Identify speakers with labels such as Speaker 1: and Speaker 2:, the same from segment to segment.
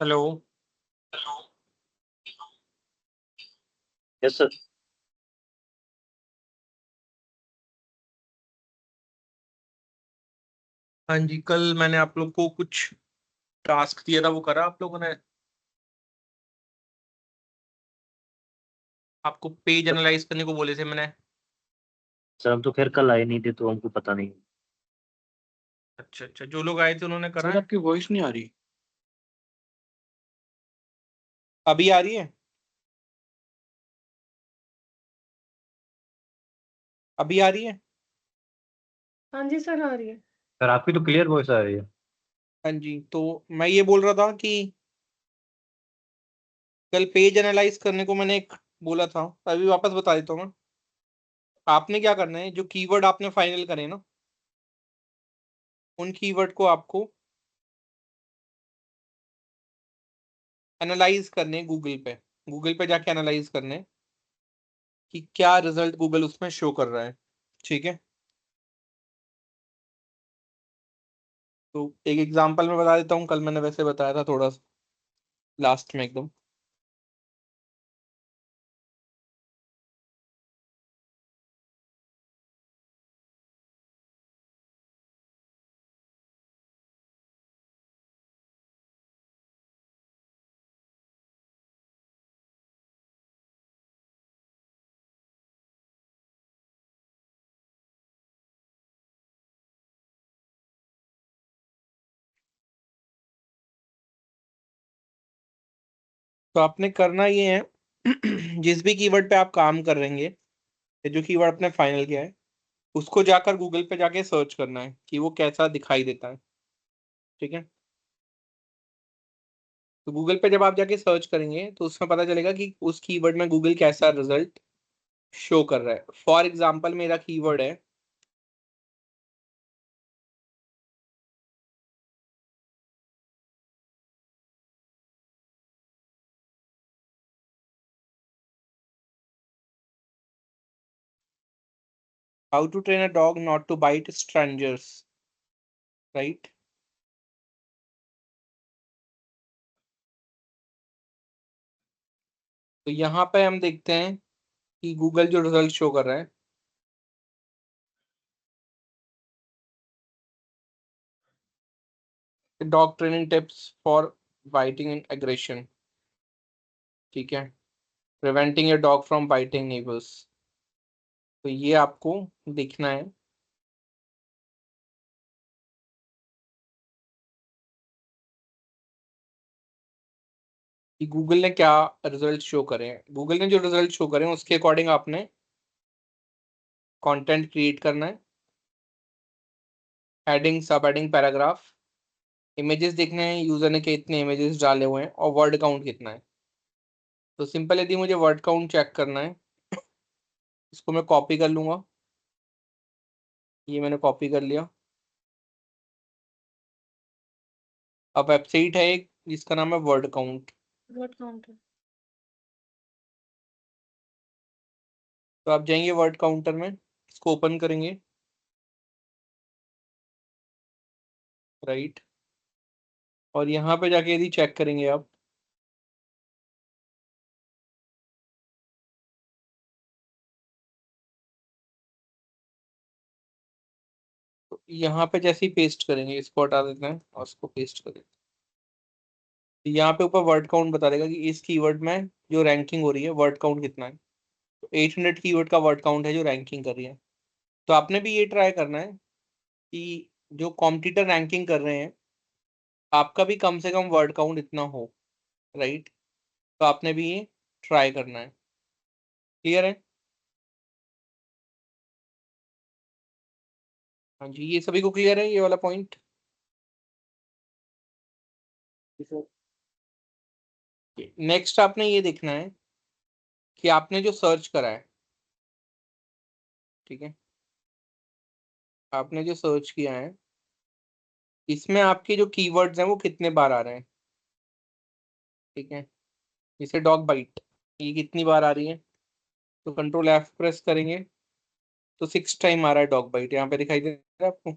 Speaker 1: Hello.
Speaker 2: Yes sir.
Speaker 1: हाँ जी, कल मैंने आप लोग को कुछ टास्क दिया था, वो करा आप लोगों ने? आपको पेज एनालाइज करने को बोले थे मैंने।
Speaker 2: सर हम तो खैर कल आए नहीं थे तो हमको पता नहीं।
Speaker 1: अच्छा अच्छा, जो लोग आए थे उन्होंने करा
Speaker 3: सर
Speaker 1: है।
Speaker 3: आपकी वॉइस नहीं आ रही।
Speaker 1: अभी आ रही है? अभी आ रही है?
Speaker 4: हाँ जी सर, आ रही है।
Speaker 2: सर आपकी तो क्लियर वॉइस आ रही है।
Speaker 1: हाँ जी, तो मैं ये बोल रहा था कि कल पेज एनालाइज करने को मैंने एक बोला था, अभी वापस बता देता हूँ मैं। आपने क्या करना है, जो कीवर्ड आपने फाइनल करे ना, उन कीवर्ड को आपको एनालाइज करने गूगल पे जाके एनालाइज करने कि क्या रिजल्ट गूगल उसमें शो कर रहा है। ठीक है, तो एक एग्जांपल में बता देता हूँ, कल मैंने वैसे बताया था थोड़ा सा लास्ट में एकदम। तो आपने करना ये है जिस भी कीवर्ड पे आप काम कर रहेंगे, या जो कीवर्ड आपने फाइनल किया है, उसको जाकर गूगल पे जाके सर्च करना है कि वो कैसा दिखाई देता है। ठीक है, तो गूगल पे जब आप जाके सर्च करेंगे तो उसमें पता चलेगा कि उस कीवर्ड में गूगल कैसा रिजल्ट शो कर रहा है। फॉर एग्जाम्पल मेरा कीवर्ड है how to train a dog not to bite strangers, right. तो यहाँ पे हम देखते हैं कि गूगल जो रिजल्ट शो कर रहा है, dog training tips for biting and aggression. ठीक है, preventing your dog from biting neighbours. तो ये आपको देखना है कि गूगल ने क्या रिजल्ट शो करे हैं। गूगल ने जो रिजल्ट शो करे हैं उसके अकॉर्डिंग आपने कंटेंट क्रिएट करना है। हेडिंग, सब हेडिंग, पैराग्राफ, इमेजेस देखने हैं यूजर ने कितने इमेजेस डाले हुए हैं, और वर्ड काउंट कितना है। तो सिंपल, यदि मुझे वर्ड काउंट चेक करना है, इसको मैं कॉपी कर लूंगा। ये मैंने कॉपी कर लिया। अब वेबसाइट है एक जिसका नाम है वर्ड काउंट।
Speaker 4: Word counter.
Speaker 1: तो आप जाएंगे वर्ड काउंटर में, इसको ओपन करेंगे, राइट। और यहाँ पे जाके यदि चेक करेंगे आप, तो यहाँ पे जैसे ही पेस्ट करेंगे, इसको हटा देते हैं और इसको पेस्ट करेंगे, तो यहाँ पे ऊपर वर्ड काउंट बता देगा कि इस कीवर्ड में जो रैंकिंग हो रही है वर्ड काउंट कितना है। तो 800 कीवर्ड का वर्ड काउंट है जो रैंकिंग कर रही है। तो आपने भी ये ट्राई करना है कि जो कॉम्पिटिटर रैंकिंग कर रहे हैं, आपका भी कम से कम वर्ड काउंट इतना हो, राइट। तो आपने भी ये ट्राई करना है। क्लियर है? हाँ जी, ये सभी को क्लियर है ये वाला पॉइंट? नेक्स्ट आपने ये देखना है कि आपने जो सर्च करा है, ठीक है, आपने जो सर्च किया है इसमें आपके जो कीवर्ड्स हैं वो कितने बार आ रहे हैं। ठीक है, जैसे डॉग बाइट, ये कितनी बार आ रही है, तो कंट्रोल एफ प्रेस करेंगे तो 6 टाइम आ रहा है डॉग बाइट, यहाँ पे दिखाई दे रहा है आपको,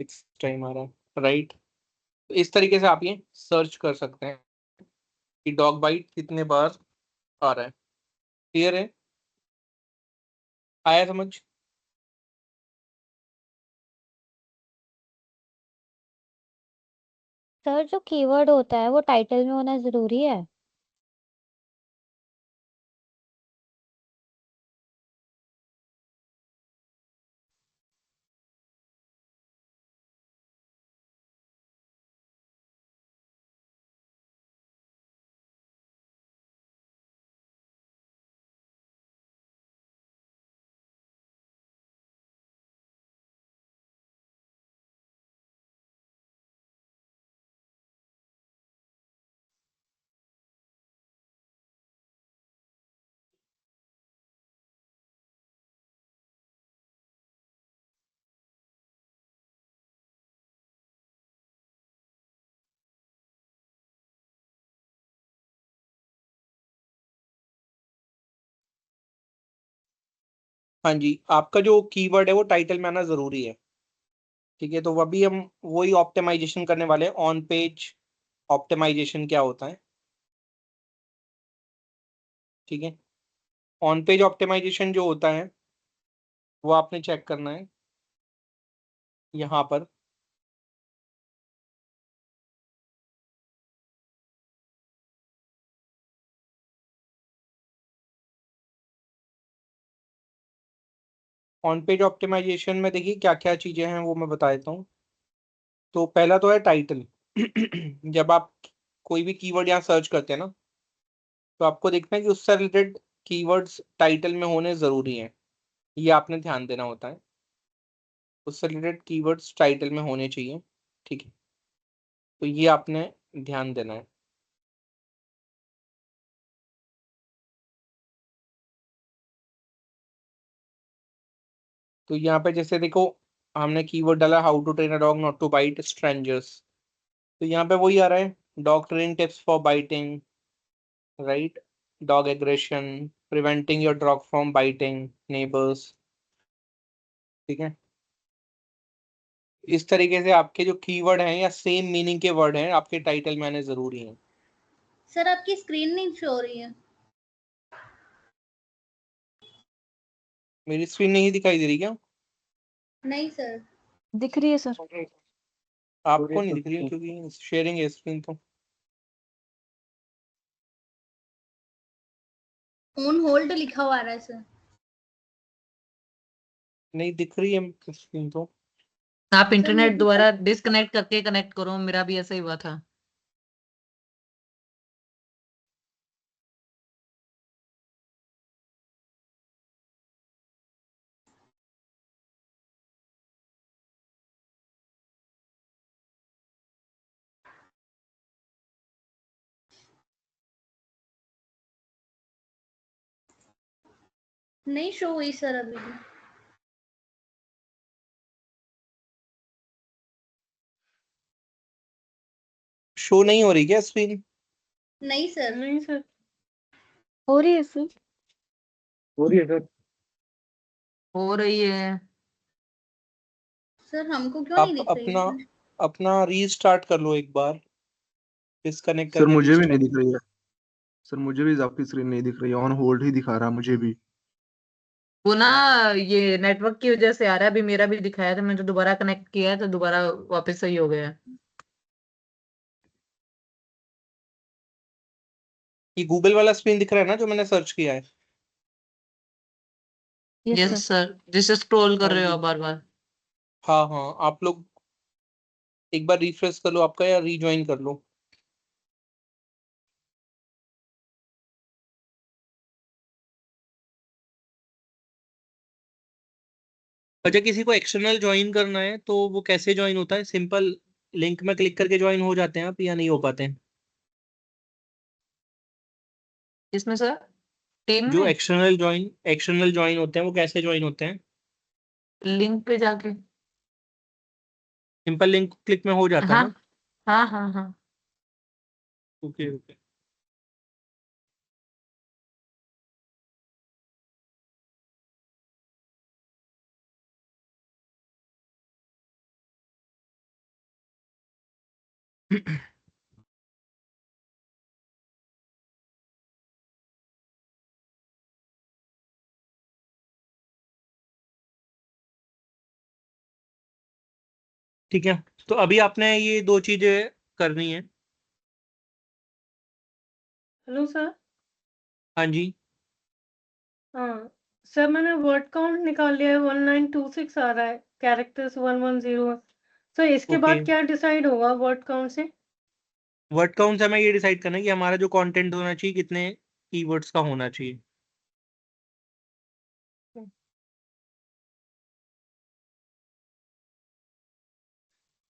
Speaker 1: 6 टाइम आ रहा है, राइट। तो इस तरीके से आप ये सर्च कर सकते हैं कि डॉग बाइट कितने बार आ रहा है। क्लियर है? आया समझ?
Speaker 3: सर जो कीवर्ड होता है वो टाइटल में होना जरूरी है?
Speaker 1: हाँ जी, आपका जो कीवर्ड है वो टाइटल में आना जरूरी है। ठीक है, तो अभी हम वही ऑप्टिमाइजेशन करने वाले हैं। ऑन पेज ऑप्टिमाइजेशन क्या होता है? ठीक है, ऑन पेज ऑप्टिमाइजेशन जो होता है वो आपने चेक करना है यहाँ पर। ऑन पेज ऑप्टिमाइजेशन में देखिए क्या क्या चीजें हैं वो मैं बता देता हूँ। तो पहला तो है टाइटल। जब आप कोई भी कीवर्ड यहाँ सर्च करते हैं ना, तो आपको देखना है कि उससे रिलेटेड कीवर्ड्स टाइटल में होने जरूरी हैं। ये आपने ध्यान देना होता है, उससे रिलेटेड कीवर्ड्स टाइटल में होने चाहिए। ठीक है, तो ये आपने ध्यान देना है। तो यहाँ पे जैसे देखो, हमने कीवर्ड डाला how to train a dog not to bite strangers. तो यहाँ पे वही आ रहा है, dog training tips for biting, right, dog aggression, preventing your dog from biting neighbours. ठीक है, इस तरीके से आपके जो कीवर्ड हैं या सेम मीनिंग के वर्ड हैं आपके टाइटल में आने जरूरी हैं।
Speaker 5: सर आपकी स्क्रीन नहीं शो हो रही है।
Speaker 1: मेरी स्क्रीन नहीं दिखाई दे रही क्या?
Speaker 5: नहीं सर।
Speaker 3: दिख रही है सर।
Speaker 1: आपको नहीं दिख रही है क्योंकि शेयरिंग है स्क्रीन तो।
Speaker 5: ऑन होल्ड लिखा हुआ आ रहा है सर।
Speaker 1: नहीं दिख रही है स्क्रीन तो।
Speaker 6: आप
Speaker 5: सर
Speaker 6: इंटरनेट
Speaker 5: मुझे
Speaker 6: द्वारा डिस्कनेक्ट करके कनेक्ट करो, मेरा भी ऐसा ही हुआ था।
Speaker 5: नहीं शो हुई सर अभी भी।
Speaker 1: शो नहीं हो रही क्या स्क्रीन?
Speaker 5: नहीं सर।
Speaker 4: नहीं सर।
Speaker 3: हो रही है सर।
Speaker 2: हो रही है सर।
Speaker 6: हो रही है।
Speaker 5: सर हमको क्यों नहीं
Speaker 1: आप
Speaker 5: दिख रही
Speaker 1: अपना
Speaker 5: है?
Speaker 1: अपना रीस्टार्ट कर लो एक बार, डिस्कनेक्ट
Speaker 7: सर
Speaker 1: करके
Speaker 7: मुझे भी नहीं
Speaker 1: रीस्टार्ट।
Speaker 7: दिख रही है। सर मुझे भी आपकी स्क्रीन नहीं दिख रही है, ऑन होल्ड ही दिखा रहा है मुझे भी।
Speaker 6: वो ना, ये नेटवर्क की वजह से आ रहा है। अभी मेरा भी दिखाया था, मैंने तो दोबारा कनेक्ट किया है तो दोबारा वापस सही हो गया है।
Speaker 1: ये गूगल वाला स्क्रीन दिख रहा है ना जो मैंने सर्च किया है?
Speaker 3: Yes
Speaker 6: yes
Speaker 3: sir.
Speaker 6: सर, जिसे स्क्रॉल कर
Speaker 1: हाँ
Speaker 6: रहे हो
Speaker 1: जी,
Speaker 6: आप बार बार।
Speaker 1: हाँ हाँ, आप लोग एक बार रिफ्रेश कर लो आपका या रीज्वाइन कर लो। अच्छा, किसी को एक्सटर्नल ज्वाइन करना है तो वो कैसे ज्वाइन होता है? सिंपल लिंक में क्लिक करके ज्वाइन हो जाते हैं आप या नहीं हो पाते हैं?
Speaker 6: इसमें सर, टीम
Speaker 1: जो
Speaker 6: में
Speaker 1: एक्सटर्नल ज्वाइन होते हैं वो कैसे ज्वाइन होते हैं?
Speaker 6: लिंक पे जाके।
Speaker 1: सिंपल लिंक क्लिक में हो जाता है
Speaker 6: हाँ
Speaker 1: ना?
Speaker 6: हाँ हाँ हाँ।
Speaker 1: Okay okay. ठीक है, तो अभी आपने ये 2 चीजें करनी है।
Speaker 4: Hello sir.
Speaker 1: हाँ जी,
Speaker 4: हाँ सर, मैंने वर्ड काउंट निकाल लिया है, 1926 आ रहा है, कैरेक्टर्स 110। सर इसके
Speaker 1: ओके।
Speaker 4: बाद क्या डिसाइड होगा वर्ड काउंट से?
Speaker 1: वर्ड काउंट से हमें ये डिसाइड करना है कि हमारा जो कंटेंट होना चाहिए कितने कीवर्ड्स का होना चाहिए।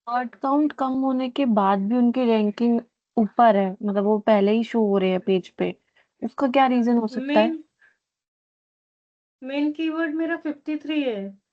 Speaker 8: वर्ड काउंट कम होने के बाद भी उनकी रैंकिंग ऊपर है, मतलब वो पहले ही शो हो रहे हैं पेज पे, उसका क्या रीजन हो सकता है?
Speaker 4: मेन मेन कीवर्ड मेरा 53 है।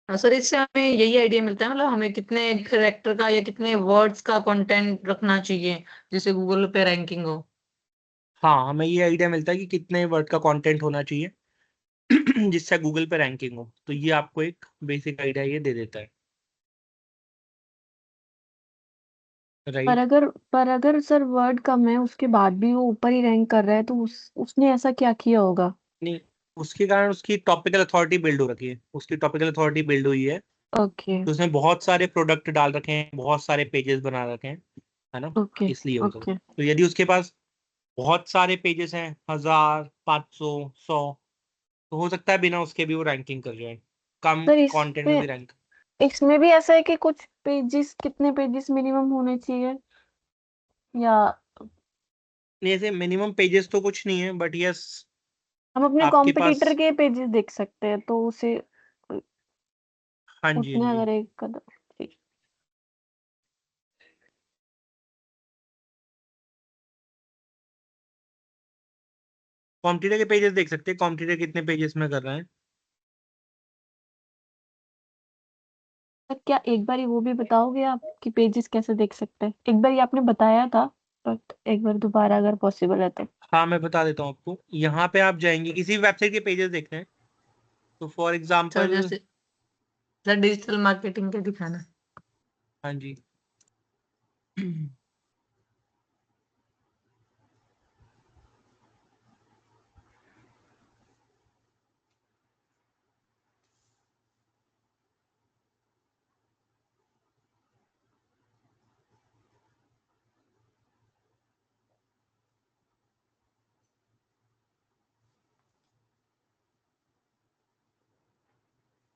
Speaker 6: हाँ सर, इससे हमें यही आइडिया मिलता है, मतलब हमें कितने करेक्टर का या कितने वर्ड्स का कंटेंट रखना चाहिए जिससे गूगल पे रैंकिंग हो।
Speaker 1: हाँ, हमें ये आइडिया मिलता है कि कितने वर्ड का कंटेंट होना चाहिए जिससे गूगल पे रैंकिंग हो। तो ये आपको एक बेसिक आइडिया ये दे देता है,
Speaker 8: पर
Speaker 1: राइट।
Speaker 8: अगर पर अगर सर वर्ड कम है उसके बाद भी वो ऊपर ही रैंक कर रहा है, तो उसने ऐसा क्या किया होगा?
Speaker 1: नहीं, उसके कारण उसकी टॉपिकल अथॉरिटी बिल्ड हो रखी है, उसकी टॉपिकल अथॉरिटी बिल्ड हुई है।
Speaker 8: ओके।
Speaker 1: तो उसने बहुत सारे प्रोडक्ट डाल रखे हैं, बहुत सारे पेजेस बना रखे हैं, है ना।
Speaker 8: ओके।
Speaker 1: इसलिए हो सकता
Speaker 8: ओके।
Speaker 1: है। तो यदि उसके पास बहुत सारे पेजेस हैं, 1000, 500, 100, तो हो सकता है बिना उसके भी वो रैंकिंग कर जाए, कम
Speaker 8: सर
Speaker 1: कंटेंट में
Speaker 8: इसमें
Speaker 1: भी रैंक।
Speaker 8: इसमें भी ऐसा है कि कुछ पेजेस, कितने पेजेस मिनिमम होने चाहिए, या
Speaker 1: नहीं, ऐसे मिनिमम पेजेस तो कुछ नहीं है, बट यस,
Speaker 8: हम अपने
Speaker 1: आपके पास।
Speaker 8: कॉम्पिटिटर के पेजेस देख सकते हैं तो उसे
Speaker 1: हाँ जी, हाँ
Speaker 8: उतने
Speaker 1: जी,
Speaker 8: अगर एक कदम। ठीक।
Speaker 1: कॉम्पिटिटर के पेजेस देख सकते हैं, कॉम्पिटिटर कितने पेजेस में कर रहे हैं।
Speaker 8: सर क्या एक बार वो भी बताओगे आप कि पेजेस कैसे देख सकते हैं? एक बार ये आपने बताया था, बट एक बार दोबारा अगर पॉसिबल है तो।
Speaker 1: हाँ, मैं बता देता हूँ आपको। यहाँ पे आप जाएंगे, किसी वेबसाइट के पेजेस देखते हैं, तो फॉर
Speaker 6: सर
Speaker 1: एग्जांपल।
Speaker 6: जैसे सर डिजिटल मार्केटिंग का दिखाना है।
Speaker 1: हाँ जी।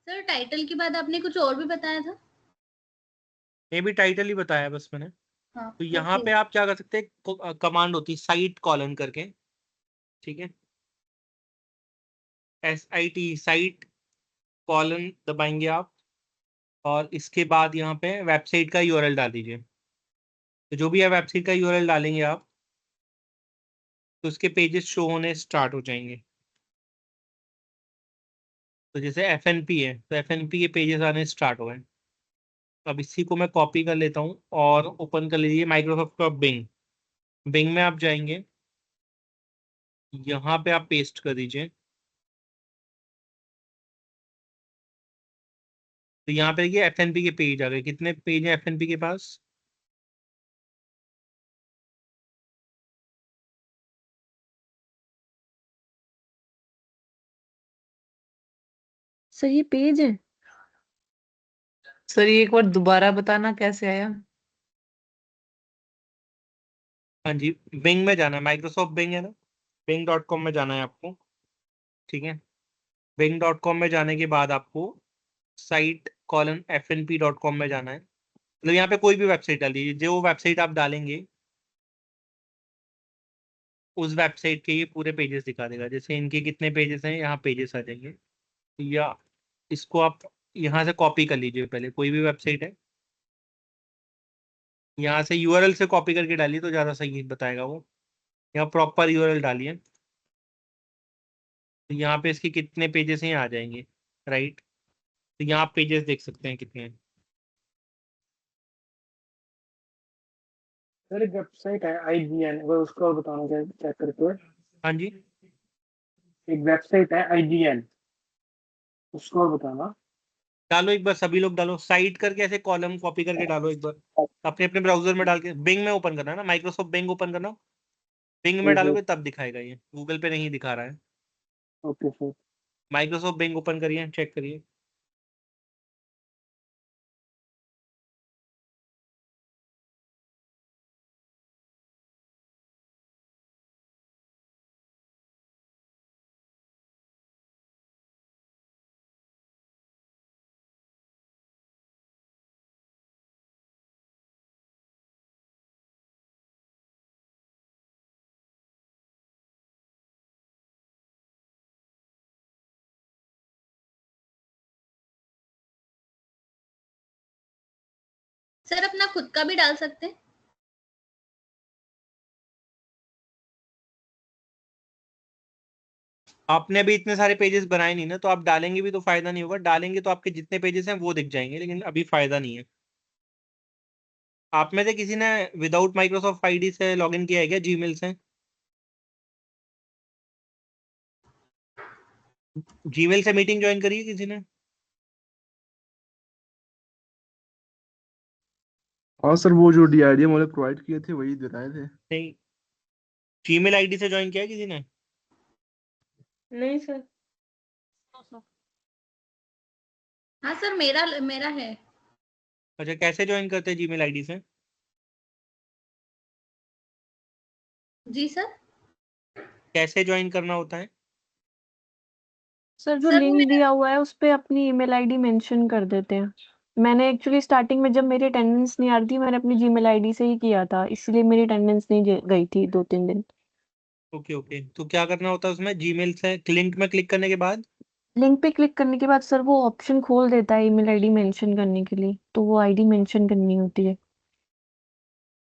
Speaker 5: सर टाइटल के बाद आपने कुछ और भी बताया था?
Speaker 1: ये भी टाइटल ही बताया बस मैंने।
Speaker 5: हाँ
Speaker 1: तो यहाँ
Speaker 5: ओके।
Speaker 1: पे आप क्या कर सकते हैं, कमांड होती है साइट कॉलन करके, ठीक है। SIT, साइट कॉलन दबाएंगे आप, और इसके बाद यहाँ पे वेबसाइट का यूआरएल डाल दीजिए। तो जो भी है वेबसाइट का यूआरएल डालेंगे आप, तो उसके पेजेस शो होने स्टार्ट हो जाएंगे। तो जैसे FNP है, तो FNP के पेजेस आने स्टार्ट हो गए। अब इसी को मैं कॉपी कर लेता हूँ और ओपन कर लीजिए माइक्रोसॉफ्ट का बिंग। बिंग में आप जाएंगे, यहाँ पे आप पेस्ट कर दीजिए। तो यहाँ पे देखिए FNP के पेज आ गए। कितने पेज हैं FNP के पास?
Speaker 8: सर ये पेज है?
Speaker 6: सर ये एक बार दोबारा बताना कैसे आया।
Speaker 1: हाँ जी, बिंग में जाना है, माइक्रोसॉफ्ट बिंग है ना, bing.com में जाना है आपको, ठीक है। bing.com में जाने के बाद आपको साइट कॉलन fnp.com में जाना है। मतलब यहाँ पे कोई भी वेबसाइट डाल दीजिए, जो वेबसाइट आप डालेंगे उस वेबसाइट के ये पूरे पेजेस दिखा देगा। जैसे इनके कितने पेजेस हैं, यहाँ पेजेस आ जाएंगे। या इसको आप यहाँ से कॉपी कर लीजिए, पहले कोई भी वेबसाइट है, यहाँ से यूआरएल से कॉपी करके डालिए तो ज़्यादा सही बताएगा वो। यहाँ प्रॉपर यूआरएल डालिए। तो यहाँ पे इसके कितने पेजेस हैं, आ जाएंगे, राइट। तो यहाँ आप पेजेस देख सकते हैं कितने हैं।
Speaker 9: सर एक वेबसाइट है IGN, वो उसको बताना चेक करके।
Speaker 1: हाँ जी,
Speaker 9: एक वेबसाइट है IGN, उसको बताना।
Speaker 1: डालो एक बार, सभी लोग डालो, साइट करके ऐसे कॉलम कॉपी करके डालो एक बार अपने अपने ब्राउजर में डाल के। बिंग में ओपन करना है ना, माइक्रोसॉफ्ट बिंग ओपन करना। बिंग में डालोगे तब दिखाएगा, ये गूगल पे नहीं दिखा रहा है।
Speaker 9: Okay sir.
Speaker 1: Microsoft Bing open करिए, चेक करिए।
Speaker 5: सर अपना खुद का भी डाल सकते हैं।
Speaker 1: आपने अभी इतने सारे पेजेस बनाए नहीं ना, तो आप डालेंगे भी तो फायदा नहीं होगा। डालेंगे तो आपके जितने पेजेस हैं वो दिख जाएंगे, लेकिन अभी फायदा नहीं है। आप में से किसी ने विदाउट माइक्रोसॉफ्ट आईडी से लॉगिन किया है क्या, जीमेल से? जीमेल से मीटिंग ज्वाइन करी है किसी ने?
Speaker 7: हाँ सर, वो जो DRDM वाले प्रोवाइड किए थे वही बताए थे।
Speaker 1: नहीं, जीमेल आईडी से ज्वाइन किया है किसी ने?
Speaker 4: नहीं सर।
Speaker 5: हाँ सर, मेरा मेरा है।
Speaker 1: अच्छा, कैसे ज्वाइन करते हैं जीमेल आईडी से?
Speaker 5: जी सर।
Speaker 1: कैसे ज्वाइन करना होता है?
Speaker 8: सर जो
Speaker 5: सर वो
Speaker 8: लिंक
Speaker 5: मेरा
Speaker 8: दिया हुआ है उस पे अपनी ईमेल आईडी मेंशन कर देते हैं। मैंने एक्चुअली स्टार्टिंग में जब मेरी अटेंडेंस नहीं आ रही थी, मैंने अपनी जीमेल आईडी से ही किया था, इसलिए मेरी अटेंडेंस नहीं गई थी 2-3 दिन।
Speaker 1: ओके ओके, तो क्या करना होता है उसमें, जीमेल से लिंक में क्लिक करने के बाद?
Speaker 8: लिंक पे क्लिक करने के बाद सर वो ऑप्शन खोल देता है ईमेल आईडी मेंशन करने के लिए, तो वो आईडी मेंशन करनी होती है।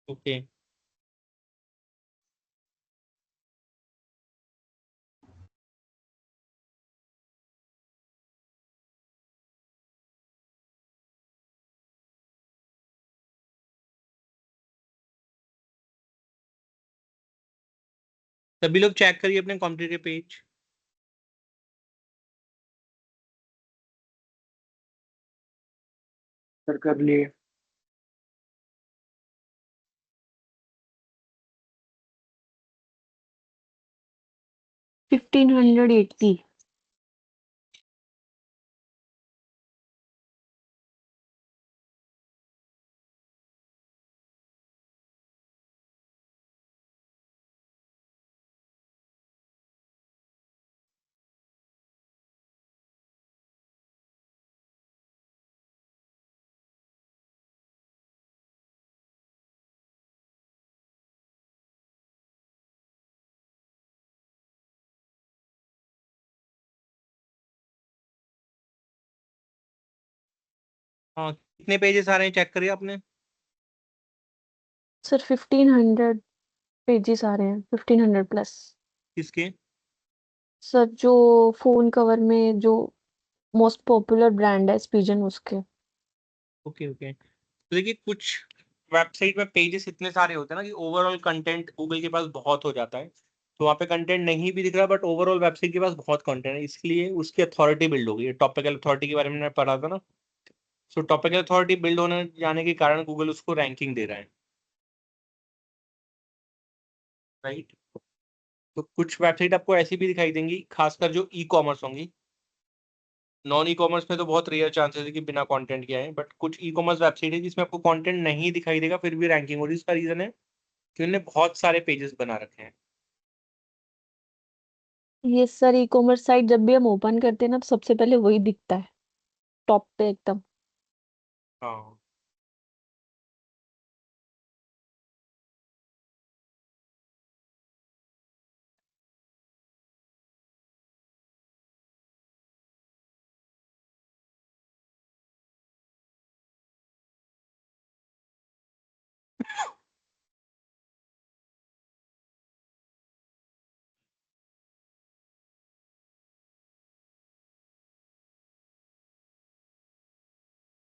Speaker 1: ओके, सभी लोग चेक करिए अपने कंप्यूटर पेज।
Speaker 9: सर कर लिए।
Speaker 8: 1580।
Speaker 1: हाँ, कितने पेजेस आ रहे हैं चेक करिए आपने।
Speaker 8: सर 1500 पेजेस आ रहे हैं, 1500 प्लस।
Speaker 1: किसके?
Speaker 8: सर जो फोन कवर में जो मोस्ट पॉपुलर ब्रांड है स्पीजन, उसके।
Speaker 1: ओके ओके, तो देखिए कुछ वेबसाइट में पेजेस इतने सारे होते हैं ना कि ओवरऑल कंटेंट गूगल के पास बहुत हो जाता है। तो वहाँ पे कंटेंट नहीं भी दिख रहा, बट ओवरऑल वेबसाइट के पास बहुत कंटेंट है, इसलिए उसकी अथॉरिटी बिल्ड होगी। टॉपिकल अथॉरिटी के बारे में मैंने पढ़ा था ना। सो टॉपिकल अथॉरिटी बिल्ड होने जाने के कारण गूगल उसको रैंकिंग दे रहा है, राइट। तो कुछ वेबसाइट आपको ऐसी भी दिखाई देंगी, खासकर जो ई कॉमर्स होंगी। नॉन ई कॉमर्स में तो बहुत रेयर चांसेस है कि बिना कंटेंट के आए, बट कुछ ई कॉमर्स वेबसाइट है जिसमें आपको कंटेंट नहीं दिखाई देगा, फिर भी रैंकिंग हो रही है। इसका रीजन है कि उन्होंने बहुत सारे पेजेस बना रखे हैं।
Speaker 8: ये सर ई कॉमर्स साइट जब भी हम ओपन करते हैं ना, तो सबसे पहले वही दिखता है टॉप पे एकदम।
Speaker 1: हाँ,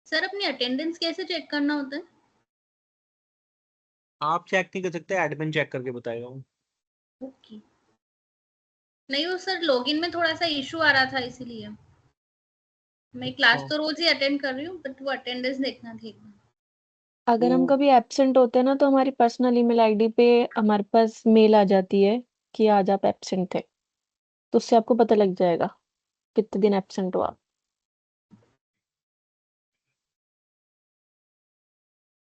Speaker 5: सर अपनी अटेंडेंस कैसे चेक करना होता है?
Speaker 1: आप चेक नहीं कर सकते, एडमिन चेक करके बताएगा वो।
Speaker 5: ओके। नहीं वो सर लॉगिन में थोड़ा सा इशू आ रहा था इसीलिए। मैं क्लास
Speaker 1: अच्छा।
Speaker 5: तो रोज ही अटेंड कर रही हूँ बट वो अटेंडेंस देखना थी एक बार।
Speaker 8: अगर हम
Speaker 1: वो
Speaker 8: कभी एब्सेंट होते हैं ना तो हमारी पर्सनल ईमेल आईडी पे हमारे पास मेल आ जाती है कि आज आप एब्सेंट थे, तो उससे आपको पता लग जाएगा कितने दिन एब्सेंट हुआ।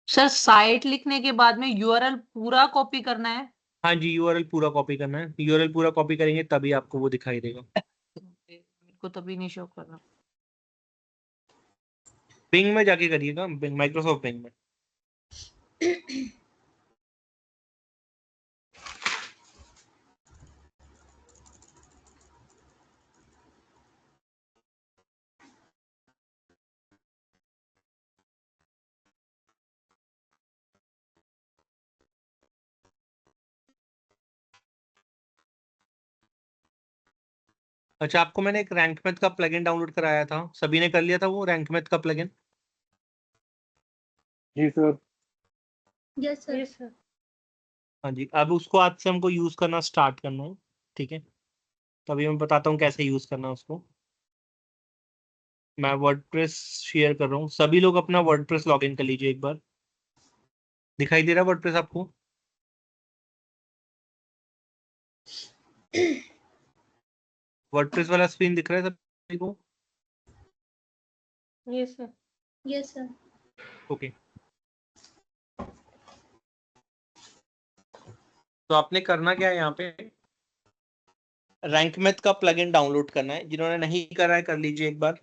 Speaker 6: सर साइट लिखने के बाद में यूआरएल पूरा कॉपी करना है?
Speaker 1: हाँ जी, यूआरएल पूरा कॉपी करना है। यूआरएल पूरा कॉपी करेंगे तभी आपको वो दिखाई देगा।
Speaker 6: मेरे को तभी नहीं शो कर रहा।
Speaker 1: बिंग में जाके करिएगा, माइक्रोसॉफ्ट बिंग में। अच्छा, आपको मैंने एक रैंक मैथ का प्लगइन डाउनलोड कराया था, सभी ने कर लिया था वो रैंक मैथ का प्लगइन?
Speaker 9: जी sir.
Speaker 5: Yes sir.
Speaker 4: Yes sir.
Speaker 1: हाँ जी, अब उसको आज से हमको यूज करना स्टार्ट करना है, ठीक है? तो अभी मैं बताता हूँ कैसे यूज करना है उसको। मैं वर्डप्रेस शेयर कर रहा हूँ, सभी लोग अपना वर्डप्रेस लॉगिन कर लीजिए एक बार। दिखाई दे रहा है वर्डप्रेस आपको? वर्डप्रेस वाला स्क्रीन दिख रहा है सभी को?
Speaker 4: Yes sir.
Speaker 5: Yes sir.
Speaker 1: Okay. तो आपने करना क्या है यहाँ पे, रैंक मैथ का प्लगइन डाउनलोड करना है। जिन्होंने नहीं करा है कर लीजिए एक बार।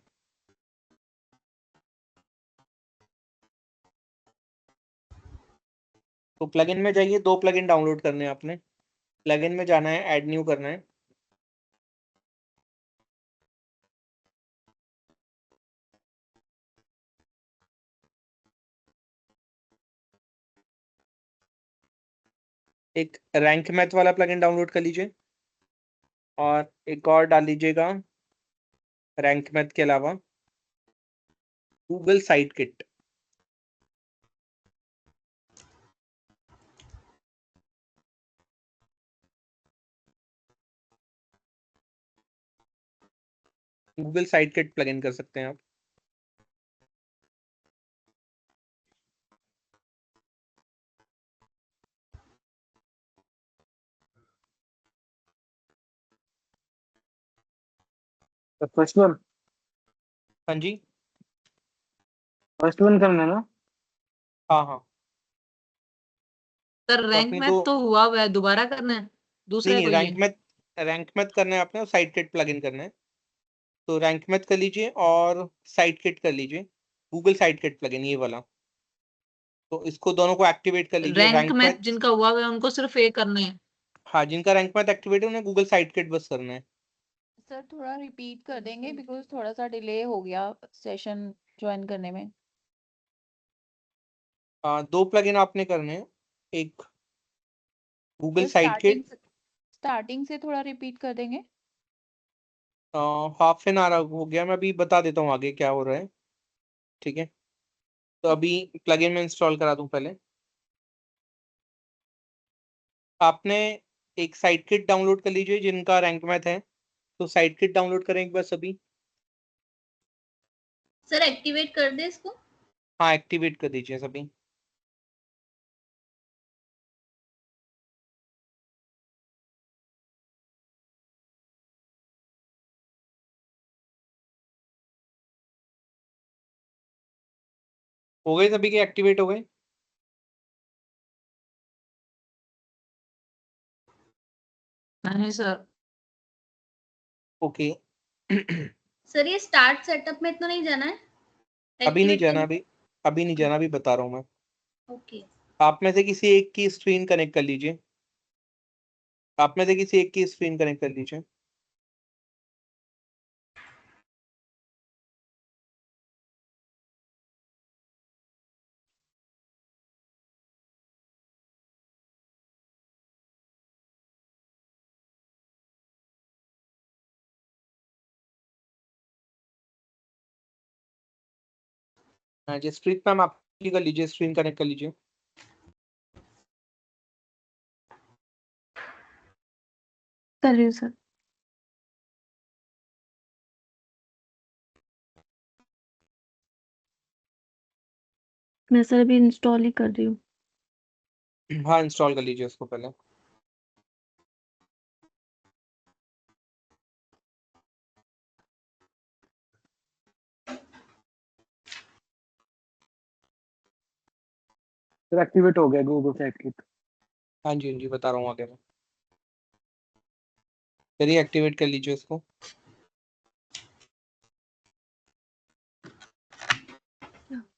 Speaker 1: तो प्लगइन में जाइए, 2 प्लगइन डाउनलोड करने हैं आपने। प्लगइन में जाना है, ऐड न्यू करना है। एक रैंक मैथ वाला प्लगइन डाउनलोड कर लीजिए और एक और डाल लीजिएगा रैंक मैथ के अलावा, Google site kit. Google site kit plugin कर सकते हैं आप।
Speaker 9: First one.
Speaker 1: हाँ जी।
Speaker 9: फर्स्ट वन करना है ना?
Speaker 1: हाँ हाँ।
Speaker 6: सर
Speaker 1: तो
Speaker 6: रैंक
Speaker 1: अपनी
Speaker 6: मैथ
Speaker 1: दो,
Speaker 6: तो हुआ हुआ है, दोबारा करना है?
Speaker 1: नहीं
Speaker 6: दूसरा है
Speaker 1: नहीं,
Speaker 6: कोई है?
Speaker 1: रैंक मैथ करना है आपने और साइट किट प्लगइन करना है। तो रैंक मैथ कर लीजिए और साइट किट कर लीजिए, गूगल साइट किट प्लगइन ये वाला। तो इसको दोनों को एक्टिवेट कर लीजिए,
Speaker 6: रैंक
Speaker 1: रैंक
Speaker 6: मैथ
Speaker 1: मैथ।
Speaker 6: जिनका हुआ हुआ है उनको सिर्फ ए करना है?
Speaker 1: हाँ, जिनका रैंक मैथ एक्टिवेट है उन्हें गूगल साइट किट बस करना है।
Speaker 10: सर थोड़ा रिपीट कर देंगे बिकॉज थोड़ा सा डिले हो गया सेशन ज्वाइन करने में।
Speaker 1: 2 प्लगइन आपने करने हैं, एक Google
Speaker 10: sir
Speaker 1: site kit.
Speaker 10: Starting से थोड़ा रिपीट कर देंगे।
Speaker 1: हाफ एन आवर हो गया, मैं अभी बता देता हूँ आगे क्या हो रहा है, ठीक है? तो अभी प्लगइन में इंस्टॉल करा दूं पहले। आपने एक साइट किट डाउनलोड कर लीजिए जिनका रैंक मैथ है, तो साइट किट डाउनलोड करें एक बार सभी।
Speaker 5: सर एक्टिवेट कर दे इसको।
Speaker 1: हाँ, एक्टिवेट कर दीजिए सभी। हो गए सभी के एक्टिवेट हो गए?
Speaker 6: नहीं सर।
Speaker 1: ओके।
Speaker 5: सर ये स्टार्ट सेटअप में तो नहीं जाना है?
Speaker 1: अभी नहीं
Speaker 5: एक्टिवेट
Speaker 1: जाना,
Speaker 5: करने।
Speaker 1: अभी नहीं जाना, अभी बता रहा हूँ मैं।
Speaker 5: ओके।
Speaker 1: आप में से किसी एक की स्क्रीन कनेक्ट कर लीजिए, आप में से किसी एक की स्क्रीन कनेक्ट कर लीजिए। हाँ जसप्रीत मैम आप कर लीजिए, स्क्रीन कनेक्ट कर लीजिए।
Speaker 8: कर रही हूँ सर। मैं सर अभी इंस्टॉल ही कर रही हूँ।
Speaker 1: हाँ इंस्टॉल कर लीजिए उसको पहले।
Speaker 9: सर एक्टिवेट हो गया गूगल साइट किट।
Speaker 1: हाँ जी हाँ जी बता रहा हूँ आगे मैं। चलिए एक्टिवेट कर लीजिए उसको।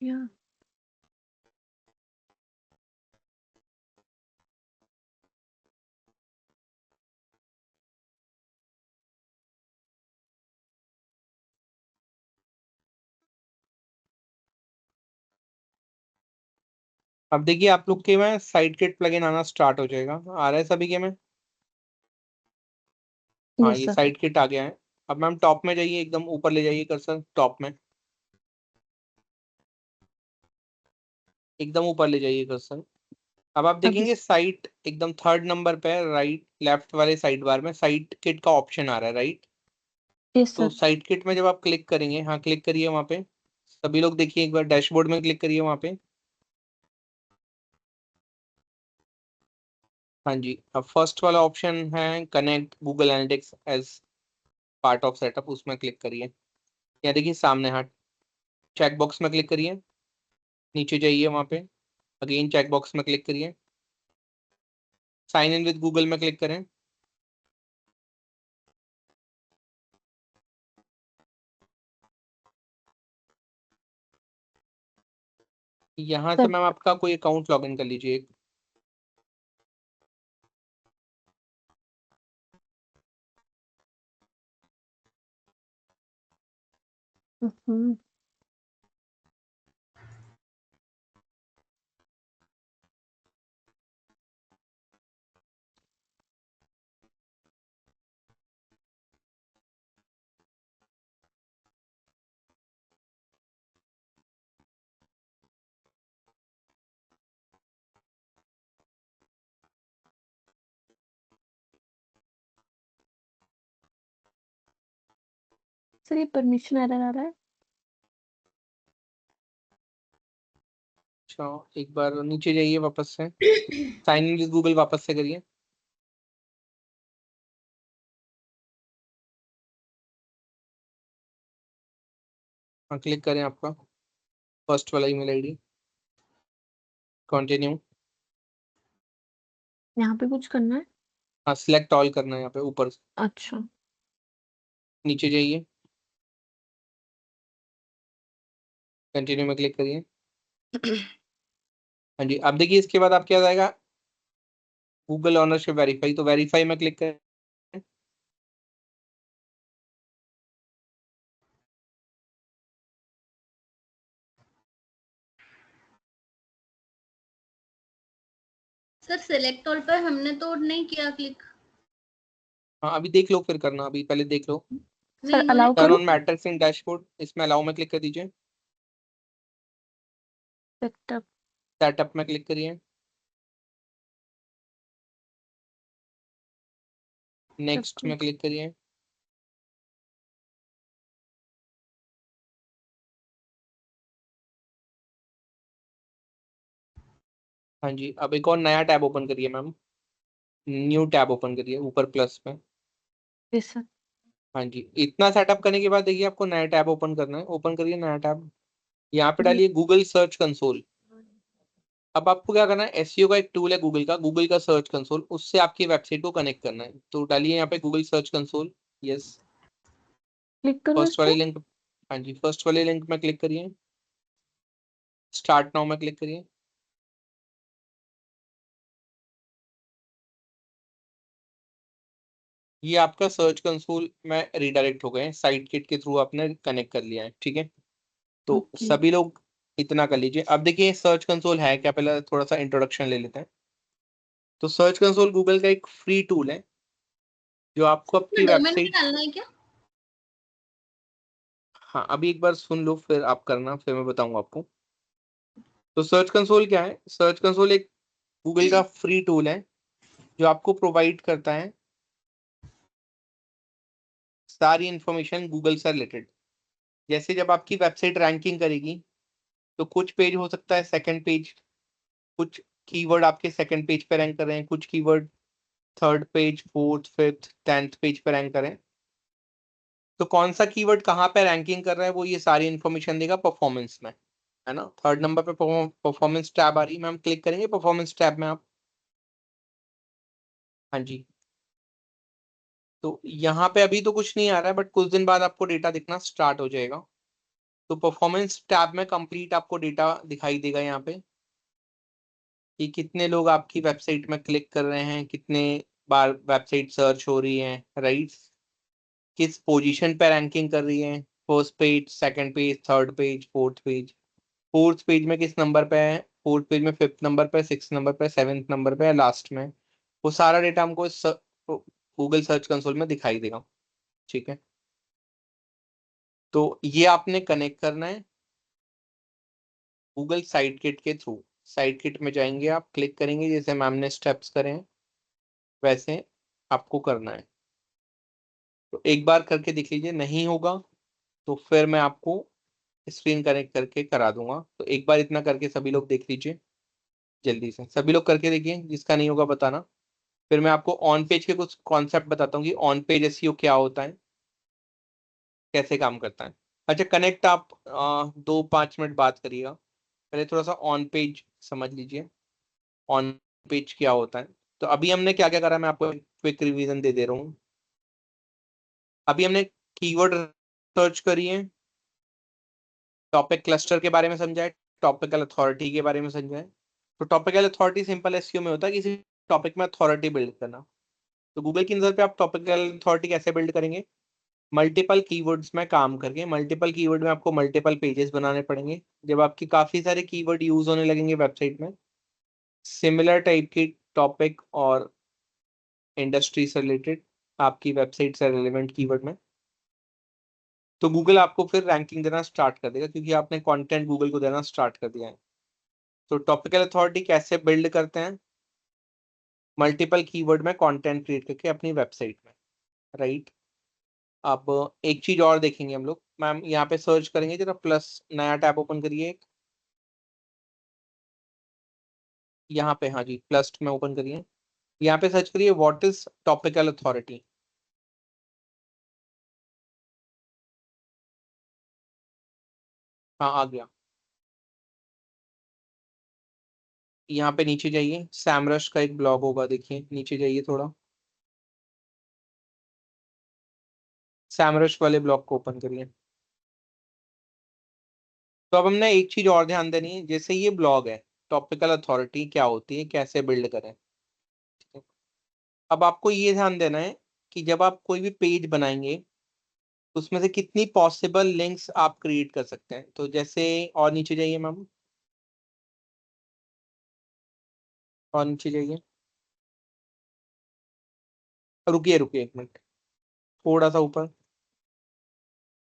Speaker 8: या
Speaker 1: अब देखिए आप लोग के में साइड किट प्लगइन आना स्टार्ट हो जाएगा। आ रहा है सभी के में? हाँ
Speaker 8: यस
Speaker 1: ये
Speaker 8: सर।
Speaker 1: साइड किट आ गया है। अब मैम टॉप में जाइए, एकदम ऊपर ले जाइए कर्सर, टॉप में एकदम ऊपर ले जाइए कर्सर। अब आप
Speaker 8: अभी
Speaker 1: देखेंगे साइट एकदम थर्ड नंबर पे राइट लेफ्ट वाले साइड बार में साइड किट का ऑप्शन आ रहा है, राइट?
Speaker 8: यस
Speaker 1: तो
Speaker 8: सर।
Speaker 1: साइड किट में जब आप क्लिक करेंगे, हाँ क्लिक करिए वहाँ पे। सभी लोग देखिए एक बार डैशबोर्ड में क्लिक करिए वहाँ पे। हाँ जी, अब फर्स्ट वाला ऑप्शन है connect Google Analytics as part of setup, उसमें क्लिक करिए। या देखिए सामने, हाँ चेक बॉक्स में क्लिक करिए, नीचे जाइए वहाँ पे अगेन चेक बॉक्स में क्लिक करिए, साइन इन विद गूगल में क्लिक करें। यहाँ से
Speaker 8: सर
Speaker 1: मैम आपका कोई अकाउंट लॉगिन कर लीजिए।
Speaker 8: हम्म, सर ये परमिशन एरर आ रहा है।
Speaker 1: अच्छा एक बार नीचे जाइए वापस से, साइन इन विद गूगल वापस से करिए। हाँ क्लिक करें आपका फर्स्ट वाला ईमेल आईडी, कंटिन्यू।
Speaker 8: यहाँ पे कुछ करना है?
Speaker 1: हाँ सिलेक्ट ऑल करना है यहाँ पे ऊपर से।
Speaker 8: अच्छा।
Speaker 1: नीचे जाइए, कंटिन्यू में क्लिक करिए। हाँ जी अब देखिए इसके बाद आप क्या जाएगा, गूगल ऑनरशिप वेरीफाई, तो वेरीफाई में क्लिक करें।
Speaker 5: सर सिलेक्ट ऑल पर हमने तो नहीं किया क्लिक।
Speaker 1: हाँ अभी देख लो फिर करना, अभी पहले देख लो।
Speaker 8: सर
Speaker 5: नहीं
Speaker 8: अलाउ
Speaker 1: टर्न
Speaker 8: करूँ?
Speaker 1: ऑन मैट्रिक्स इन डैशबोर्ड, इसमें अलाउ में क्लिक कर दीजिए।
Speaker 8: सेटअप।
Speaker 1: सेटअप में क्लिक करिए, नेक्स्ट में क्लिक करिए। हाँ जी अब एक और नया टैब ओपन करिए मैम, न्यू टैब ओपन करिए ऊपर प्लस में।
Speaker 8: Yes sir.
Speaker 1: हाँ जी इतना सेटअप करने के बाद देखिए आपको नया टैब ओपन करना है, ओपन करिए नया टैब। यहाँ पे डालिए गूगल सर्च कंसोल। अब आपको क्या करना है, एसईओ का एक टूल है गूगल का सर्च कंसोल, उससे आपकी वेबसाइट को कनेक्ट करना है। तो डालिए यहाँ पे Google search console. Yes,
Speaker 8: click करूँ इस
Speaker 1: फर्स्ट वाले
Speaker 8: पे?
Speaker 1: लिंक, हाँ जी फर्स्ट वाले लिंक में क्लिक करिए, स्टार्ट नाउ में क्लिक करिए। ये आपका सर्च कंसोल में रिडायरेक्ट हो गए, साइट किट के थ्रू आपने कनेक्ट कर लिया है, ठीक है? तो
Speaker 8: ओके।
Speaker 1: सभी लोग इतना कर लीजिए। अब देखिए सर्च कंसोल है क्या, पहले थोड़ा सा इंट्रोडक्शन ले लेते हैं। तो सर्च कंसोल गूगल का एक फ्री टूल है जो आपको
Speaker 5: इसमें
Speaker 1: आपकी
Speaker 5: डोमेन भी
Speaker 1: वेबसाइट,
Speaker 5: डालना है क्या?
Speaker 1: हाँ अभी एक बार सुन लो फिर आप करना, फिर मैं बताऊंगा आपको। तो सर्च कंसोल क्या है? सर्च कंसोल एक गूगल का फ्री टूल है जो आपको प्रोवाइड करता है सारी इंफॉर्मेशन गूगल से रिलेटेड। जैसे जब आपकी वेबसाइट रैंकिंग करेगी तो कुछ पेज हो सकता है सेकंड पेज, कुछ कीवर्ड आपके सेकंड पेज पे रैंक कर रहे हैं, कुछ keyword third page, fourth, fifth, 10th page पे रैंक करें। तो कौन सा कीवर्ड कहाँ पे रैंकिंग कर रहा है वो ये सारी इंफॉर्मेशन देगा परफॉर्मेंस में, है ना। थर्ड नंबर पे परफॉर्मेंस टैब आ रही है, मैम क्लिक करेंगे परफॉर्मेंस टैब में आप। हाँ जी, तो यहाँ पे अभी तो कुछ नहीं आ रहा है बट कुछ दिन बाद आपको डेटा दिखना स्टार्ट हो जाएगा। तो परफॉर्मेंस टैब में कंप्लीट आपको डेटा दिखाई देगा यहाँ पे कि कितने लोग आपकी वेबसाइट में क्लिक कर रहे हैं, कितने बार वेबसाइट सर्च हो रही है, राइट, किस पोजीशन पे रैंकिंग कर रही है, first page, second page, third page, fourth page, fourth page में किस नंबर पे है, फोर्थ पेज में फिफ्थ नंबर पे, सिक्स नंबर पे, सेवेंथ नंबर पे, लास्ट में। वो सारा डेटा हमको इस गूगल सर्च कंसोल में दिखाई देगा, ठीक है। तो ये आपने कनेक्ट करना है गूगल साइड किट के थ्रू। साइड किट में जाएंगे, आप क्लिक करेंगे, जैसे मैम ने स्टेप्स करे हैं वैसे आपको करना है। तो एक बार करके देख लीजिए, नहीं होगा तो फिर मैं आपको स्क्रीन कनेक्ट करके करा दूंगा। तो एक बार इतना करके सभी लोग देख लीजिए, जल्दी से सभी लोग करके देखिए, जिसका नहीं होगा बताना। फिर मैं आपको ऑन पेज के कुछ कॉन्सेप्ट बताता हूँ कि ऑन पेज एसईओ क्या होता है, कैसे काम करता है। अच्छा, कनेक्ट आप 2-5 मिनट बात करिएगा, पहले थोड़ा सा ऑन पेज समझ लीजिए ऑन पेज क्या होता है। तो अभी हमने क्या क्या करा, मैं आपको क्विक रिवीजन दे दे रहा हूँ। अभी हमने कीवर्ड सर्च करी है, टॉपिक क्लस्टर के बारे में समझा है, टॉपिकल अथॉरिटी के बारे में समझा है। तो टॉपिकल अथॉरिटी सिंपल एसईओ में होता है किसी टॉपिक में अथॉरिटी बिल्ड करना। तो गूगल की नजर पे आप टॉपिकल अथॉरिटी कैसे बिल्ड करेंगे? मल्टीपल कीवर्ड्स में काम करके। मल्टीपल कीवर्ड में आपको मल्टीपल पेजेस बनाने पड़ेंगे। जब आपकी काफी सारे कीवर्ड यूज होने लगेंगे वेबसाइट में, सिमिलर टाइप की टॉपिक और इंडस्ट्री से रिलेटेड आपकी वेबसाइट से रिलेवेंट कीवर्ड में, तो गूगल आपको फिर रैंकिंग देना स्टार्ट कर देगा क्योंकि आपने कंटेंट गूगल को देना स्टार्ट कर दिया है। तो टॉपिकल अथॉरिटी कैसे बिल्ड करते हैं? मल्टीपल कीवर्ड में कंटेंट क्रिएट करके अपनी वेबसाइट में, राइट। अब एक चीज और देखेंगे हम लोग, मैम यहाँ पे सर्च करेंगे, जरा प्लस नया टैब ओपन करिए एक, यहाँ पे, हाँ जी, प्लस में ओपन करिए, यहाँ पे सर्च करिए व्हाट इज टॉपिकल अथॉरिटी। हाँ, आ गया। यहाँ पे नीचे जाइए, सैमरश का एक ब्लॉग होगा, देखिए नीचे जाइए थोड़ा, सैमरश वाले ब्लॉग को ओपन करिए। तो अब हमने एक चीज और ध्यान देनी है, जैसे ये ब्लॉग है, टॉपिकल अथॉरिटी क्या होती है, कैसे बिल्ड करें, ठीक है? अब आपको ये ध्यान देना है कि जब आप कोई भी पेज बनाएंगे उसमें से कितनी पॉसिबल लिंक्स आप क्रिएट कर सकते हैं। तो जैसे, और नीचे जाइए मैम, और नीचे जाइए, रुकिए रुकिए एक मिनट, थोड़ा सा ऊपर,